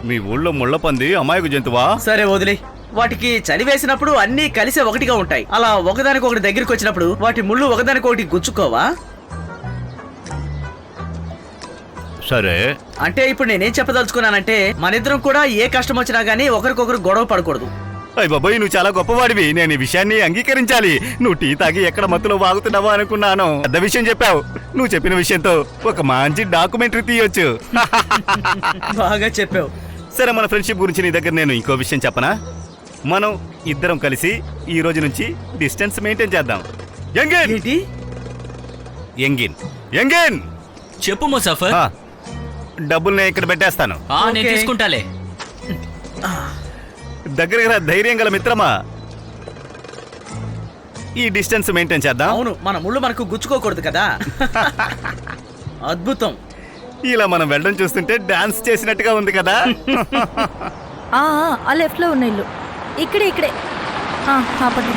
మీ ఊళ్ళో ముళ్ళ పంది అమాయకు జంతువా? సరే వదిలే. వాటికి చలి వేసినప్పుడు అన్నీ కలిసే ఒకటిగా ఉంటాయి. అలా ఒకదానికొకటి దగ్గరికి వచ్చినప్పుడు వాటి ముళ్ళు ఒకదానికొకటి గుచ్చుకోవా? సరే, అంటే ఇప్పుడు నేనేం చెప్పదలుచుకున్నానంటే మన ఇద్దరం కూడా ఏ కష్టం వచ్చినా గానీ ఒకరికొకరు గొడవ పడకూడదు. అయ్య బాబోయ్, నువ్వు చాలా గొప్పవాడివి. నేను ఈ విషయాన్ని అంగీకరించాలి. నువ్వు టీ తాగి ఎక్కడ మత్తులో వాగుతున్నావా అనుకున్నాను. పెద్ద విషయం చెప్పావు. నువ్వు చెప్పిన విషయంతో ఒక మంచి డాక్యుమెంటరీ తీయొచ్చు. బాగా చెప్పావు. సరే, మన ఫ్రెండ్షిప్ గురించి నీ దగ్గర నేను ఇంకో విషయం చెప్పనా? మనం ఇద్దరం కలిసి ఈ రోజు నుంచి డిస్టెన్స్ మెయింటైన్ చేద్దాం. యంగిన్ ఏంటి? యంగిన్ యంగిన్ చెప్పు ముసాఫర్. డబ్బులు నేను ఇక్కడ పెట్టేస్తాను. నేను తీసుకుంటాలే. దగ్గరగా రా, ధైర్యం గల మిత్రమా. ఈ డిస్టెన్స్ మెయింటైన్ చేద్దాం. అవును, మన ముళ్ళు మనకు గుచ్చుకోకూడదు కదా. అద్భుతం. ఇలా మనం వెళ్ళడం చూస్తుంటే డాన్స్ చేసినట్టుగా ఉంది కదా. ఆ లెఫ్ట్ లో ఉన్న ఇల్లు ఇక్కడే ఇక్కడే. ఆపండి,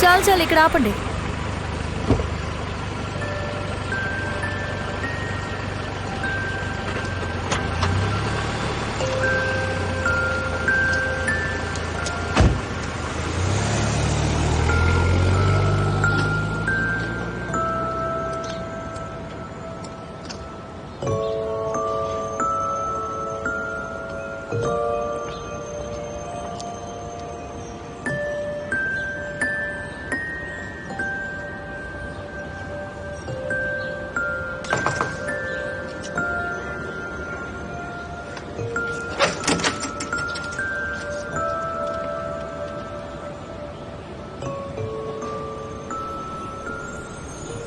చాలు చాలు, ఇక్కడ ఆపండి.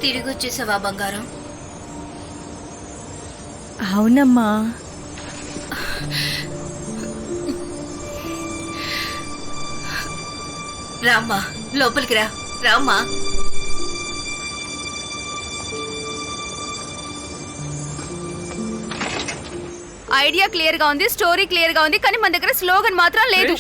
తిరిగి వచ్చేసావా బంగారం? అవునమ్మా. రామ్మా, లోపలికి రా. రామ్మా. ఐడియా క్లియర్ గా ఉంది, స్టోరీ క్లియర్ గా ఉంది, కానీ మన దగ్గర స్లోగన్ మాత్రం లేదు.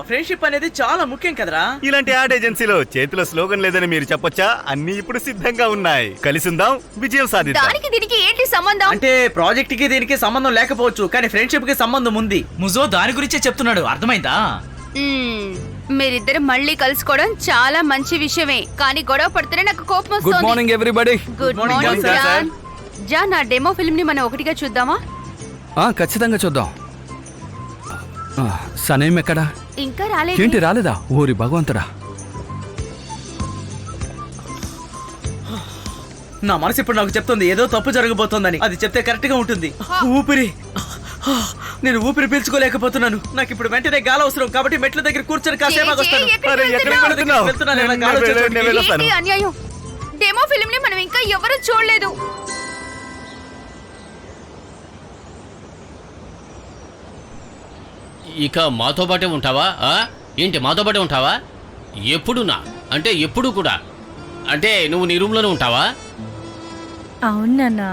ఫ్రెండ్షిప్ అనేది చాలా ముఖ్యం కదరా. ఇలాంటి యాడ్ ఏజెన్సీలో చేతిలో స్లోగన్ లేదని మీరు చెప్పొచ్చా? అన్ని ఇప్పుడు సిద్ధంగా ఉన్నాయి. కలిసిందాం, విజయం సాధిద్దాం. దానికి దీనికి ఏంటి సంబంధం? అంటే ప్రాజెక్ట్ కి దీనికి సంబంధం లేకపోవచ్చు, కానీ ఫ్రెండ్షిప్ కి సంబంధం ఉంది. ముజో దాని గురించే చెప్తున్నాడు, అర్థమైందా? మీరిద్దరు మళ్ళీ కలుసుకోవడం చాలా మంచి విషయమే, కానీ గొడవ పడితేనే నాకు కోపం వస్తుంది. Good morning everybody. Good morning John. John, ఆ డెమో ఫిల్మ్ ని మనం ఒకటిగా చూద్దామా? ఖచ్చితంగా చూద్దాం. సనేం ఎక్కడా? ఇంకా రాలేదు. ఏంటి రాలేదా? ఊరి భగవంతుడా. నా మనసు ఇప్పుడు నాకు చెప్తుంది ఏదో తప్పు జరగబోతోందని. అది చెప్తే కరెక్ట్ గా ఉంటుంది. నేను ఊపిరి పీల్చుకోలేకపోతున్నాను. నాకు ఇప్పుడు వెంటనే గాలి అవసరం, కాబట్టి మెట్ల దగ్గర కూర్చొని కాసేపు వస్తాను. ఏంటి అన్యాయం? డెమో ఫిల్మ్ ని మనం ఇంకా ఎవరు చూడలేదు. ఇక మాతో పాటే ఉంటావా? ఏంటి మాతో పాటే ఉంటావా? ఎప్పుడునా? అంటే ఎప్పుడు కూడా? అంటే నువ్వు నీ రూమ్లోనే ఉంటావా? అవునన్నా,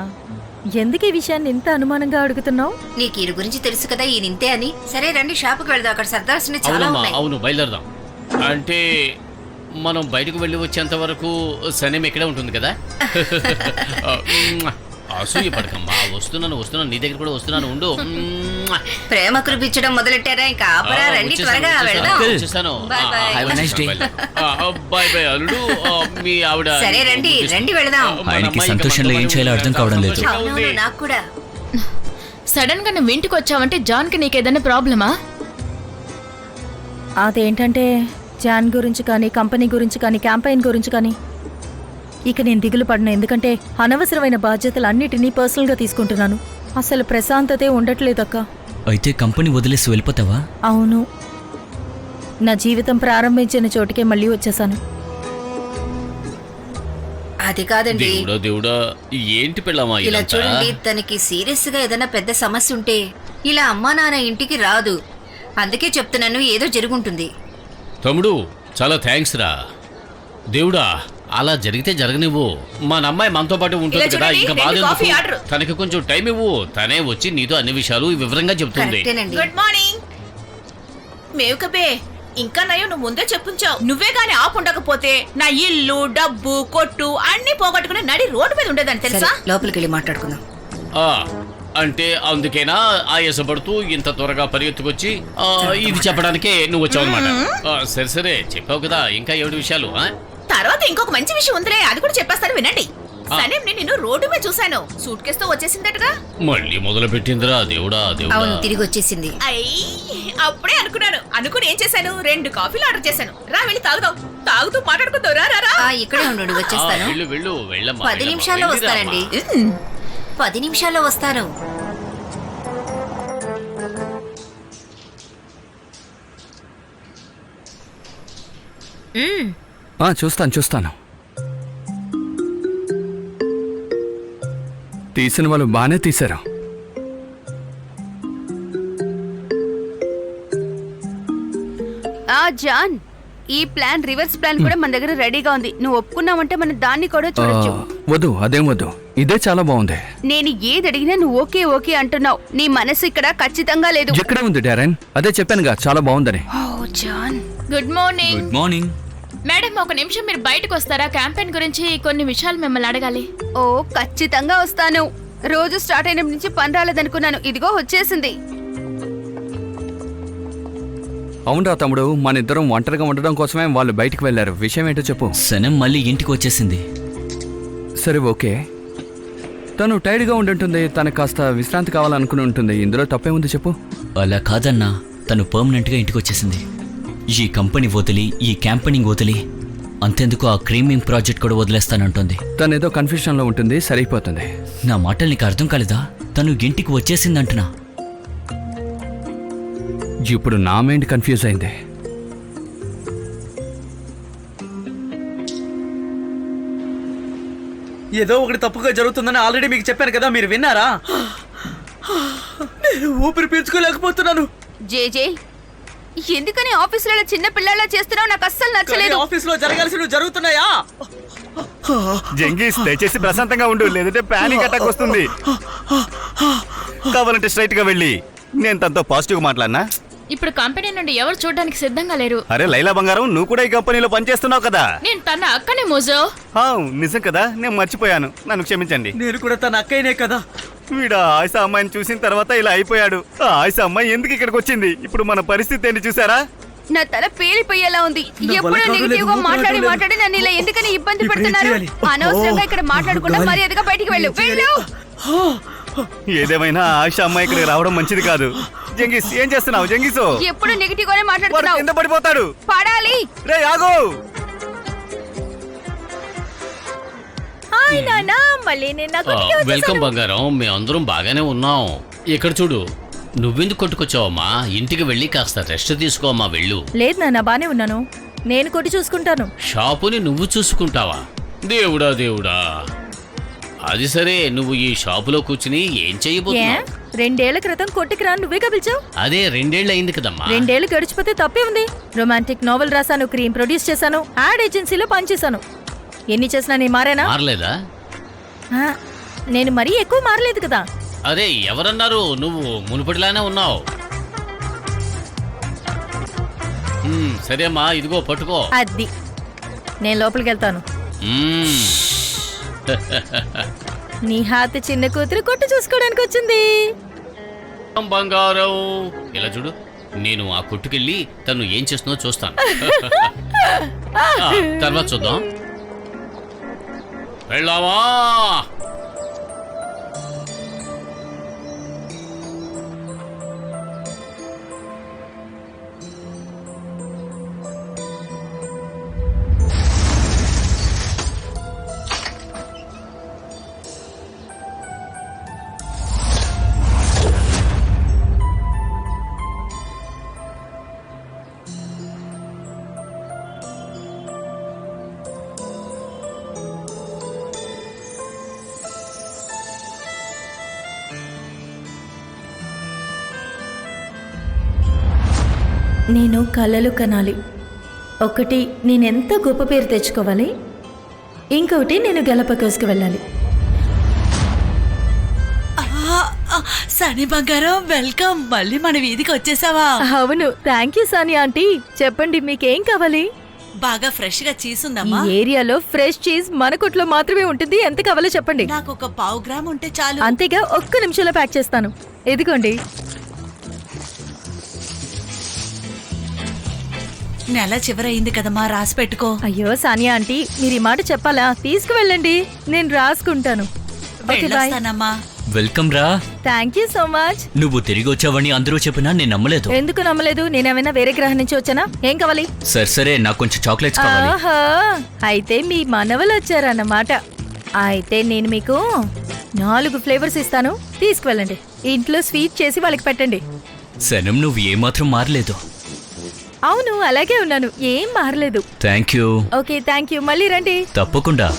ఎందుకు ఈ విషయాన్ని ఇంత అనుమానంగా అడుగుతున్నావు? నీకు ఈ గురించి తెలుసు కదా, ఈ నింతే అని. సరే రండి, షాపుకి వెళ్దాం, అక్కడ సర్దాల్సిన చాలా ఉన్నాయి. అవును, బయలుదేరదాం. అంటే మనం బయటకు వెళ్ళి వచ్చేంత వరకు సనేం ఇక్కడే ఉంటుంది కదా. అసూయ పడకమ్మా. వస్తున్నాను, నీ దగ్గర కూడా వస్తున్నాను, ఉండు. ప్రేమ కురిపించడం మొదలెట్టారా? ఇంకా ఆపరా, రండి త్వరగా వెళ్దాం. బాయ్ బాయ్ అల్లుడు. మీ ఆవిడ. సరే రండి వెళ్దాం. ఆయనకి సంతోషంలో ఏం చేయాలో అర్థం కావడం లేదు. నాకు కూడా. సడన్ గా నువ్వు ఇంటికి వచ్చావంటే జాన్ కి నీకేదైనా ప్రాబ్లమా? అదేంటంటే జాన్ గురించి కానీ, కంపెనీ గురించి కానీ, క్యాంపెయిన్ గురించి కానీ ఇక నేను దిగులు పడను. ఎందుకంటే అనవసరమైన బాధ్యతలు అన్నిటినీ పర్సనల్గా తీసుకుంటున్నాను. అసలు ప్రశాంతతే ఉండట్లేదక్క. అయితే కంపెనీ వదిలేసి వెళ్ళిపోతావా? అవును, నా జీవితం ప్రారంభించిన చోటుకే మళ్ళీ వచ్చేసాను. అది కాదండి. దేవుడా, ఏంటి పిల్లమా ఇలా చూడండి, తనకి సీరియస్ గా ఏదైనా పెద్ద సమస్య ఉంటే ఇలా అమ్మా నాన్న ఇంటికి రాదు. అందుకే చెప్తున్నాను, ఏదో జరుగుంటుంది. తమ్ముడు, చాలా థ్యాంక్స్ రా. దేవుడా, అలా జరిగితే జరగనివ్వు. మా అమ్మాయి మనతో పాటు ఉంటుంది కదా, ఇంకా బాధ. తనకి కొంచెం టైం ఇవ్వు. తనే వచ్చి నీతో అన్ని విషయాలు వివరంగా చెప్తుంది. Good morning. మేవుకబే, ఇంకా నయం నువ్వు ముందే చెప్పుంచావు. నువ్వే గాని ఆపుండకపోతే నా ఇల్లు, డబ్బు, కొట్టు అన్ని పోగొట్టుకుని నడి రోడ్డు మీద ఉండేదని తెలుసా? లోపలికి వెళ్ళి మాట్లాడుకుందాం. ఆ, అంటే అందుకేనా ఆయాసపడుతూ ఇంత త్వరగా పరిగెత్తుకొచ్చి ఇది చెప్పడానికే నువ్వు వచ్చావు అనమాట. సరే సరే చెప్పావు కదా, ఇంకా 7 విషయాలు. తర్వాత ఇంకొక మంచి విషయం ఉందిలే, అది కూడా చెప్పేస్తాను వినండి. సరే నేను నిన్ను రోడ్డు మీద చూశాను, సూట్ కేసుతో వచ్చేసిందటగా. మళ్ళీ మొదలు పెట్టిందిరా దేవుడా దేవుడా. అవును, తిరిగి వచ్చేసింది. అప్పుడే అనుకుని ఏం చేశాను, 2 కాఫీలు ఆర్డర్ చేశాను. రా వెళ్ళి తాగుదాం, తాగుతూ మాట్లాడుకుందాం. రా ఇక్కడే ఉండు, వచ్చేస్తాను. వెళ్ళు వెళ్ళమ్మా. 10 నిమిషాల్లో వస్తానండి. 10 నిమిషాల్లో వస్తాను. చూస్తాను. తీసిన వాళ్ళు బాగానే తీశారు. జాన్, ఈ ప్లాన్ రివర్స్ ప్లాన్ కూడా మన దగ్గర రెడీగా ఉంది. నువ్వు ఒప్పుకున్నావంటే మనం దాన్ని కూడా చూడొచ్చు. వద్దు, అదేం వద్దు, ఇదే చాలా బాగుంది. నేను ఏది అడిగినా నువ్వు ఓకే ఓకే అంటున్నావు. నీ మనసు ఇక్కడ ఖచ్చితంగా లేదు. ఎక్కడ ఉంది డారెన్? అదే చెప్పానుగా చాలా బాగుందని. John, good morning. Good morning madam, ఒక నిమిషం మీరు బయటకు వస్తారా? క్యాంపెయిన్ గురించి కొన్ని విషయాలు మిమ్మల్ని అడగాలి. ఓ ఖచ్చితంగా వస్తాను. రోజు స్టార్ట్ అయినప్పటి నుంచి పని రాలేదనుకున్నాను, ఇదిగో వచ్చేసింది. అవునరా తమ్ముడు, మన ఇద్దరం ఒంటరిగా ఉండడం కోసమే వాళ్ళు బయటికి వెళ్లారు. విషయం ఏంటో చెప్పు. సనం మళ్ళీ ఇంటికి వచ్చేసింది. సరే ఓకే, తను టైర్డ్గా ఉండుంటుంది, తనకు కాస్త విశ్రాంతి కావాలనుకుని ఉంటుంది. ఇందులో తప్పే ఉంది చెప్పు. అలా కాదన్నా, తను పర్మనెంట్గా ఇంటికి వచ్చేసింది. ఈ కంపెనీ వదిలి, ఈ క్యాంపెయినింగ్ వదిలి, అంతెందుకు ఆ క్రీమింగ్ ప్రాజెక్ట్ కూడా వదిలేస్తానంటుంది. తను ఏదో కన్ఫ్యూషన్లో ఉంటుంది, సరిపోతుంది. నా మాటలు నీకు అర్థం కాలేదా? తను ఇంటికి వచ్చేసిందంటున్నా. ఇప్పుడు నా మైండ్ కన్ఫ్యూజ్ అయింది. ఏదో ఒకటి తప్పుగా జరుగుతుందని ఆల్రెడీ మీకు చెప్పాను కదా, మీరు విన్నారా? నేను ఊపిరి పీల్చుకోలేకపోతున్నాను. జేజే, ఎందుకని ఆఫీసులో చిన్న పిల్లల చేస్తున్నావు? నాకు అస్సలు నచ్చలేదు. ఆఫీసులో జరగాల్సినవి జరుగుతున్నాయా? జంగీస్, దయచేసి ప్రశాంతంగా ఉండు, లేదంటే పానిక్ అటాక్ వస్తుంది. కావాలంటే స్ట్రైట్ గా వెళ్ళి నేను తనతో పాజిటివ్ మాట్లాడినా. ఇప్పుడు కంపెనీ నుండి ఎవరు చూడడానికి సిద్ధంగా లేరు. అరే లైలా బంగారం, నువ్వు కూడా ఈ కంపెనీలో పనిచేస్తున్నావు కదా. నేను తన అక్కనే మోజో. నిజం కదా, నేను మర్చిపోయాను, నన్ను క్షమించండి. నేను కూడా తన అక్కయ్యనే కదా. వీడు ఆయుష అమ్మాయిని చూసిన తర్వాత ఇలా అయిపోయాడు. ఆయుష అమ్మాయి ఎందుకు ఇక్కడికి వచ్చింది? ఇప్పుడు మన పరిస్థితి ఏంటి చూసారా? నా తల పేలిపోయేలా ఉంది. ఎప్పుడు నెగిటివ్ గా మాట్లాడి నన్ను ఇలా ఎందుకని ఇబ్బంది పెడుతున్నారు? అనవసరంగా ఇక్కడ మాట్లాడకుండా మర్యాదగా బయటికి వెళ్ళు. ఏదేమైనా ఆయుష అమ్మాయి ఇక్కడికి రావడం మంచిది కాదు. జంగీస్, ఏం చేస్తున్నావు? జంగీస్ ఎప్పుడు నెగిటివ్ గానే మాట్లాడుతున్నావు. కింద పడిపోతాడు. పడాలి. రే ఆగు. వెల్కమ్ బంగారం, మేమందరం బాగానే ఉన్నాం. ఇక్కడ చూడు, నువ్వెందుకు కొట్టుకొచ్చావమ్మా? ఇంటికి వెళ్ళి కాస్త రెస్ట్ తీసుకోమ్మా, వెళ్ళు. లేదు నాన్న, బానే ఉన్నాను. నేను కొట్టి చూసుకుంటాను. షాపుని నువ్వు చూసుకుంటావా? దేవుడా దేవుడా. అది సరే, నువ్వు ఈ షాపులో కూర్చుని ఏం చేయబోతున్నావు? 2 ఏళ్ల క్రితం కొట్టుకు రా, నువ్వేగా పిలిచావు. అదే 2 ఏళ్ళు అయింది కదమ్మా. 2 ఏళ్లు గడిచిపోతే తప్పే ఉంది. రొమాంటిక్ నావెల్ రాశాను, క్రీమ్ ప్రొడ్యూస్ చేశాను, యాడ్ ఏజెన్సీలో పనిచేశాను. ఎన్ని చేసినా నేను మారేనా? మారలేదా? నేను మరీ ఎక్కువ మారలేదు కదా. అదే ఎవరన్నారు? నువ్వు మునుపటిలానే ఉన్నావు. సరే అమ్మా, ఇదిగో పట్టుకో. అది నేను లోపలికి వెళ్తాను. నీ హాతి చిన్న కూతురు కొట్టు చూసుకోవడానికి వచ్చింది. బంగారం, ఇలా చూడు, నేను ఆ కొట్టుకెళ్ళి తను ఏం చేస్తుందో చూస్తాను. తర్వాత చూద్దాం. వెళ్ళావా? నేను కలలు కనాలి. ఒకటి, నేనెంత గొప్ప పేరు తెచ్చుకోవాలి. ఇంకొకటి, నేను గెలపకోసుకు వెళ్ళాలి. సని బంగారం వెల్కమ్. మళ్ళీ మన వీధికి వచ్చేసావా? అవును, థ్యాంక్ యూ సానియా ఆంటీ. చెప్పండి మీకేం కావాలి? బాగా ఫ్రెష్ గా చీజ్ ఈ ఉందమ్మా. ఏరియాలో ఫ్రెష్ చీజ్ మన కొట్లో మాత్రమే ఉంటుంది. ఎంత కావాలో చెప్పండి. నాకు ఒక 1/4 గ్రామ్ ఉంటే చాలు. అంతేగా, ఒక్క నిమిషంలో ప్యాక్ చేస్తాను. ఇదిగోండి. నెల చివరయింది కదమ్మా, రాసి పెట్టుకో. అయ్యో సానియా ఆంటీ, మీరు ఈ మాట చెప్పాలా? తీసుకువెళ్ళండి, నేను రాసుకుంటాను. Okay, bye. వెళ్ళొస్తానమ్మా. వెల్కమ్ రా. Thank you so much. నువ్వు తిరిగి వచ్చావని అందరూ చెప్పినా నేను నమ్మలేదు. ఎందుకు నమ్మలేదు? నేనేమైనా వేరే గ్రహం నుంచి వచ్చానా? ఏం కావాలి? సరే నాకు కొంచెం చాక్లెట్స్ కావాలి. ఆహా, అయితే మీ మనవలు వచ్చారన్నమాట. అయితే నేను మీకు 4 ఫ్లేవర్స్ ఇస్తాను, తీసుకువెళ్ళండి. ఇంట్లో స్వీట్ చేసి వాళ్ళకి పెట్టండి. సనం, నువ్వు ఏమాత్రం మారలేదు. అవును, అలాగే ఉన్నాను, ఏం మారలేదు. Thank you. Okay, thank you. మళ్ళీ రండి. తప్పకుండా.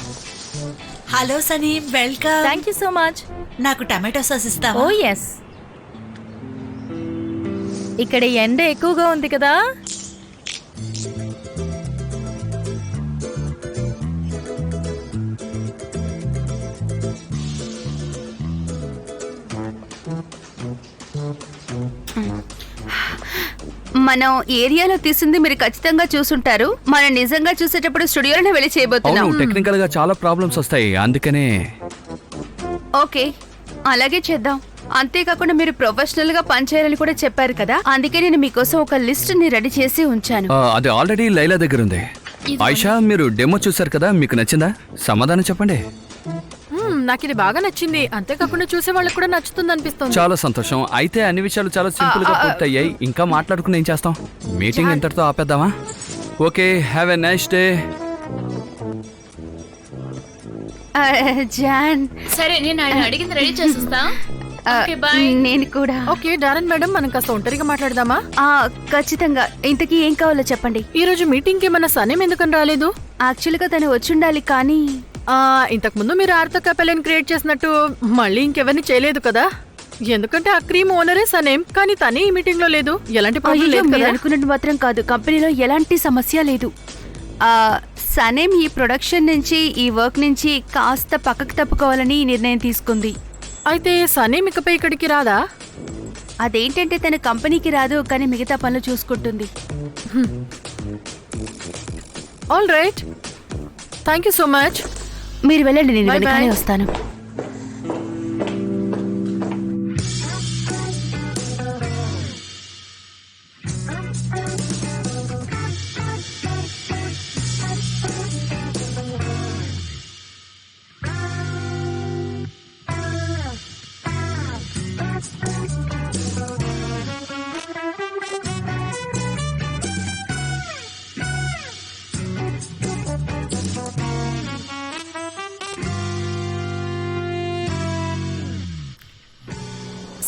Hello Sunny, welcome. Thank you so much. నాకు టమాటో సాస్ ఓ ఇస్తావా? ఎస్. ఇక్కడ ఎండ ఎక్కువగా ఉంది కదా. మనం ఏరియాలో తీసింది మీరు ఖచ్చితంగా చూసుంటారు. మనం నిజంగా చూసేటప్పుడు స్టూడియోలోనే వెళ్ళి చేయబోతున్నాం. అవును, టెక్నికల్ గా చాలా ప్రాబ్లమ్స్ వస్తాయి, అందుకనే. ఓకే, అలాగే చేద్దాం. అంతేకాకుండా మీరు ప్రొఫెషనల్ గా పనిచేయాలని కూడా చెప్పారు కదా, అందుకే నేను మీకోసం ఒక లిస్ట్ ని రెడీ చేసి ఉంచాను. అది ఆల్రెడీ లైలా దగ్గర ఉంది. ఆయిషా, మీరు డెమో చూసారు కదా, మీకు నచ్చిందా? సమాధానం చెప్పండి. నాకు ఇది బాగా నచ్చింది. అంతేకాకుండా చూసే వాళ్ళకి కూడా నచ్చుతుంది అనిపిస్తుంది. చాలా సంతోషం. అయితే అన్ని విషయాలు చాలా సింపుల్ గా పూర్తయ్యాయి. ఇంకా మాట్లాడుకుని ఏం చేస్తాం? మీటింగ్ ఎంతటితో ఆపేద్దామా? Okay, have a nice day. John, సరే, నేను ఆయన అడిగింది రెడీ చేసేస్తా. నేను కూడా. ఓకే డారన్ మేడం, మనం కాస్త ఒంటరిగా మాట్లాడదామా? ఖచ్చితంగా. ఇంతకీ ఏం కావాలో చెప్పండి. ఈ రోజు మీటింగ్ కి మన సనేం ఎందుకని రాలేదు? యాక్చువల్ గా తను వచ్చుండాలి, కానీ ఇంతకు ముందు మీరు ఆర్తో కపెలని క్రియేట్ చేసినట్టు మళ్ళీ ఇంకెవరిని చేయలేదు కదా. ఎందుకంటే ఆ క్రీమ్ ఓనరే సనేం, కానీ తనే ఈ మీటింగ్ లో లేదు. ఎలాంటి ప్రాబ్లం లేదు కదా? అనుకున్నట్టు మాత్రం కాదు, కంపెనీలో ఎలాంటి సమస్య లేదు. సనేం ఈ ప్రొడక్షన్ నుంచి, ఈ వర్క్ నుంచి కాస్త పక్కకు తప్పుకోవాలని నిర్ణయం తీసుకుంది. అయితే సనేం ఇకపై ఇక్కడికి రాదా? అదేంటంటే తన కంపెనీకి రాదు, కానీ మిగతా పనులు చూసుకుంటుంది. All right, thank you so much. మీరు వెళ్ళండి, నేను Bye, వెనకాలే bye. వస్తాను.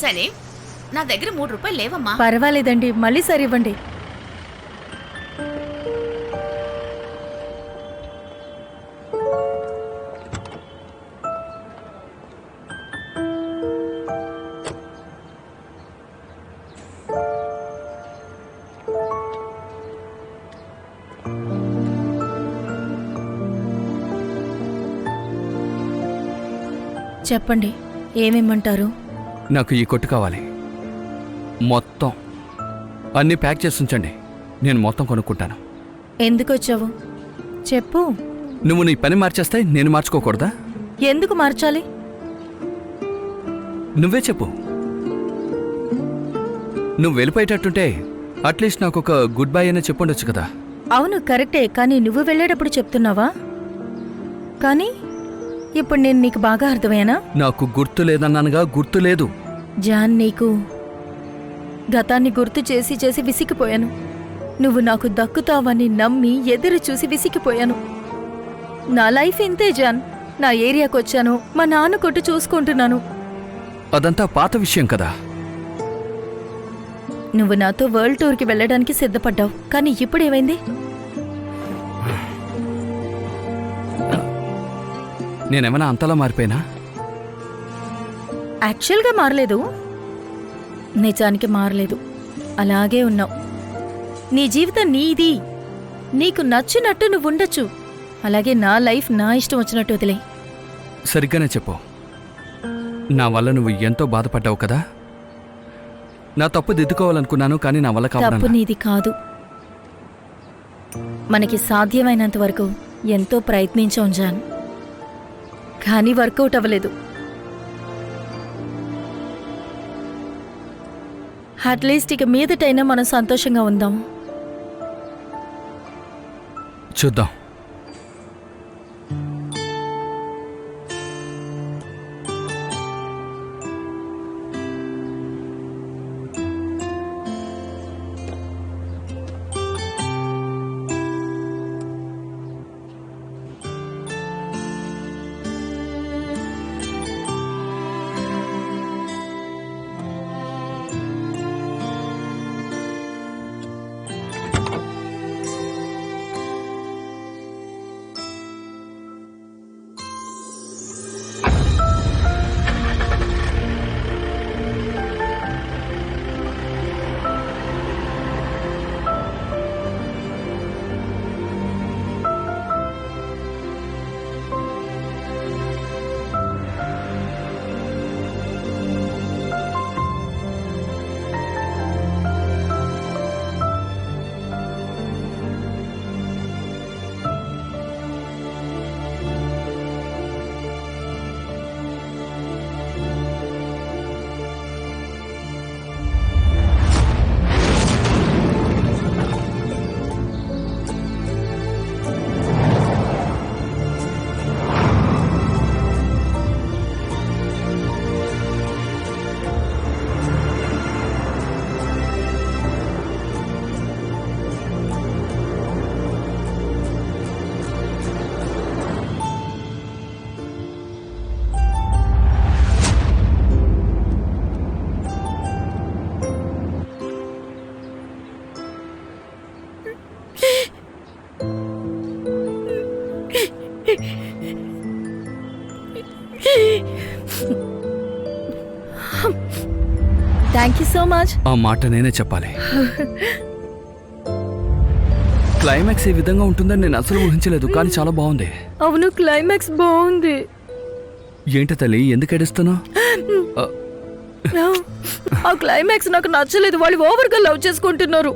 సరే, నా దగ్గర 3 రూపాయలు లేవమ్మా. పర్వాలేదండి, మళ్ళీ సరి ఇవ్వండి. చెప్పండి, ఏమేమంటారు? నాకు ఈ కొట్టు కావాలి, మొత్తం. అన్నీ ప్యాక్ చేసి ఉంచండి, నేను మొత్తం కొనుక్కుంటాను. ఎందుకు వచ్చావు చెప్పు. నువ్వు నీ పని మార్చేస్తే నేను మార్చుకోకూడదా? ఎందుకు మార్చాలి? నువ్వే చెప్పు. నువ్వు వెళ్ళిపోయేటట్టుంటే అట్లీస్ట్ నాకు ఒక గుడ్ బై అయినా చెప్పుండొచ్చు కదా. అవును, కరెక్టే, కానీ నువ్వు వెళ్ళేటప్పుడు చెప్తున్నావా? కానీ ఇప్పుడు నేను నీకు బాగా అర్థమయ్యానా? నాకు గుర్తు లేదన్నానుగా, గుర్తు లేదు. జాన్, నీకు గతాన్ని గుర్తు చేసి చేసి విసిగిపోయాను. నువ్వు నాకు దక్కుతావని నమ్మి ఎదురు చూసి విసిగిపోయాను. నా లైఫ్ ఇంతే జాన్. నా ఏరియాకి వచ్చాను, మా నాన్న కొట్టు చూసుకుంటున్నాను. అదంతా పాత విషయం కదా. నువ్వు నాతో వరల్డ్ టూర్కి వెళ్ళడానికి సిద్ధపడ్డావు, కానీ ఇప్పుడేమైంది? నేనేమైనా అంతలా మారిపోయినా? యాక్చువల్గా మారలేదు, నిజానికి మారలేదు. అలాగే ఉన్నావు. నీ జీవితం నీది, నీకు నచ్చినట్టు నువ్వు ఉండొచ్చు. అలాగే నా లైఫ్ నా ఇష్టం వచ్చినట్టు వదిలే. సరిగ్గానే చెప్పు. నా వల్ల నువ్వు ఎంతో బాధపడ్డావు కదా. నా తప్పు దిద్దుకోవాలనుకున్నాను, కానీ నా వల్ల తప్పు కావడం. నీది కాదు. మనకి సాధ్యమైనంత వరకు ఎంతో ప్రయత్నించాం జాన్, కానీ వర్కౌట్ అవ్వలేదు. అట్లీస్ట్ ఇక మీదటైనా మనం సంతోషంగా ఉందాం. చూద్దాం. Thank you so much. ఆ మాట నేనే చెప్పాలి. క్లైమాక్స్ ఈ విధంగా ఉంటుందని నేను అసలు ఊహించలేదు, కానీ చాలా బాగుంది. అవును, క్లైమాక్స్ బాగుంది. ఏంటి తల్లి, ఎందుకు ఏడుస్తున్నావు? ఆ క్లైమాక్స్ నాకు నచ్చలేదు. వాళ్ళు ఓవర్గా లవ్ చేసుకుంటున్నారు.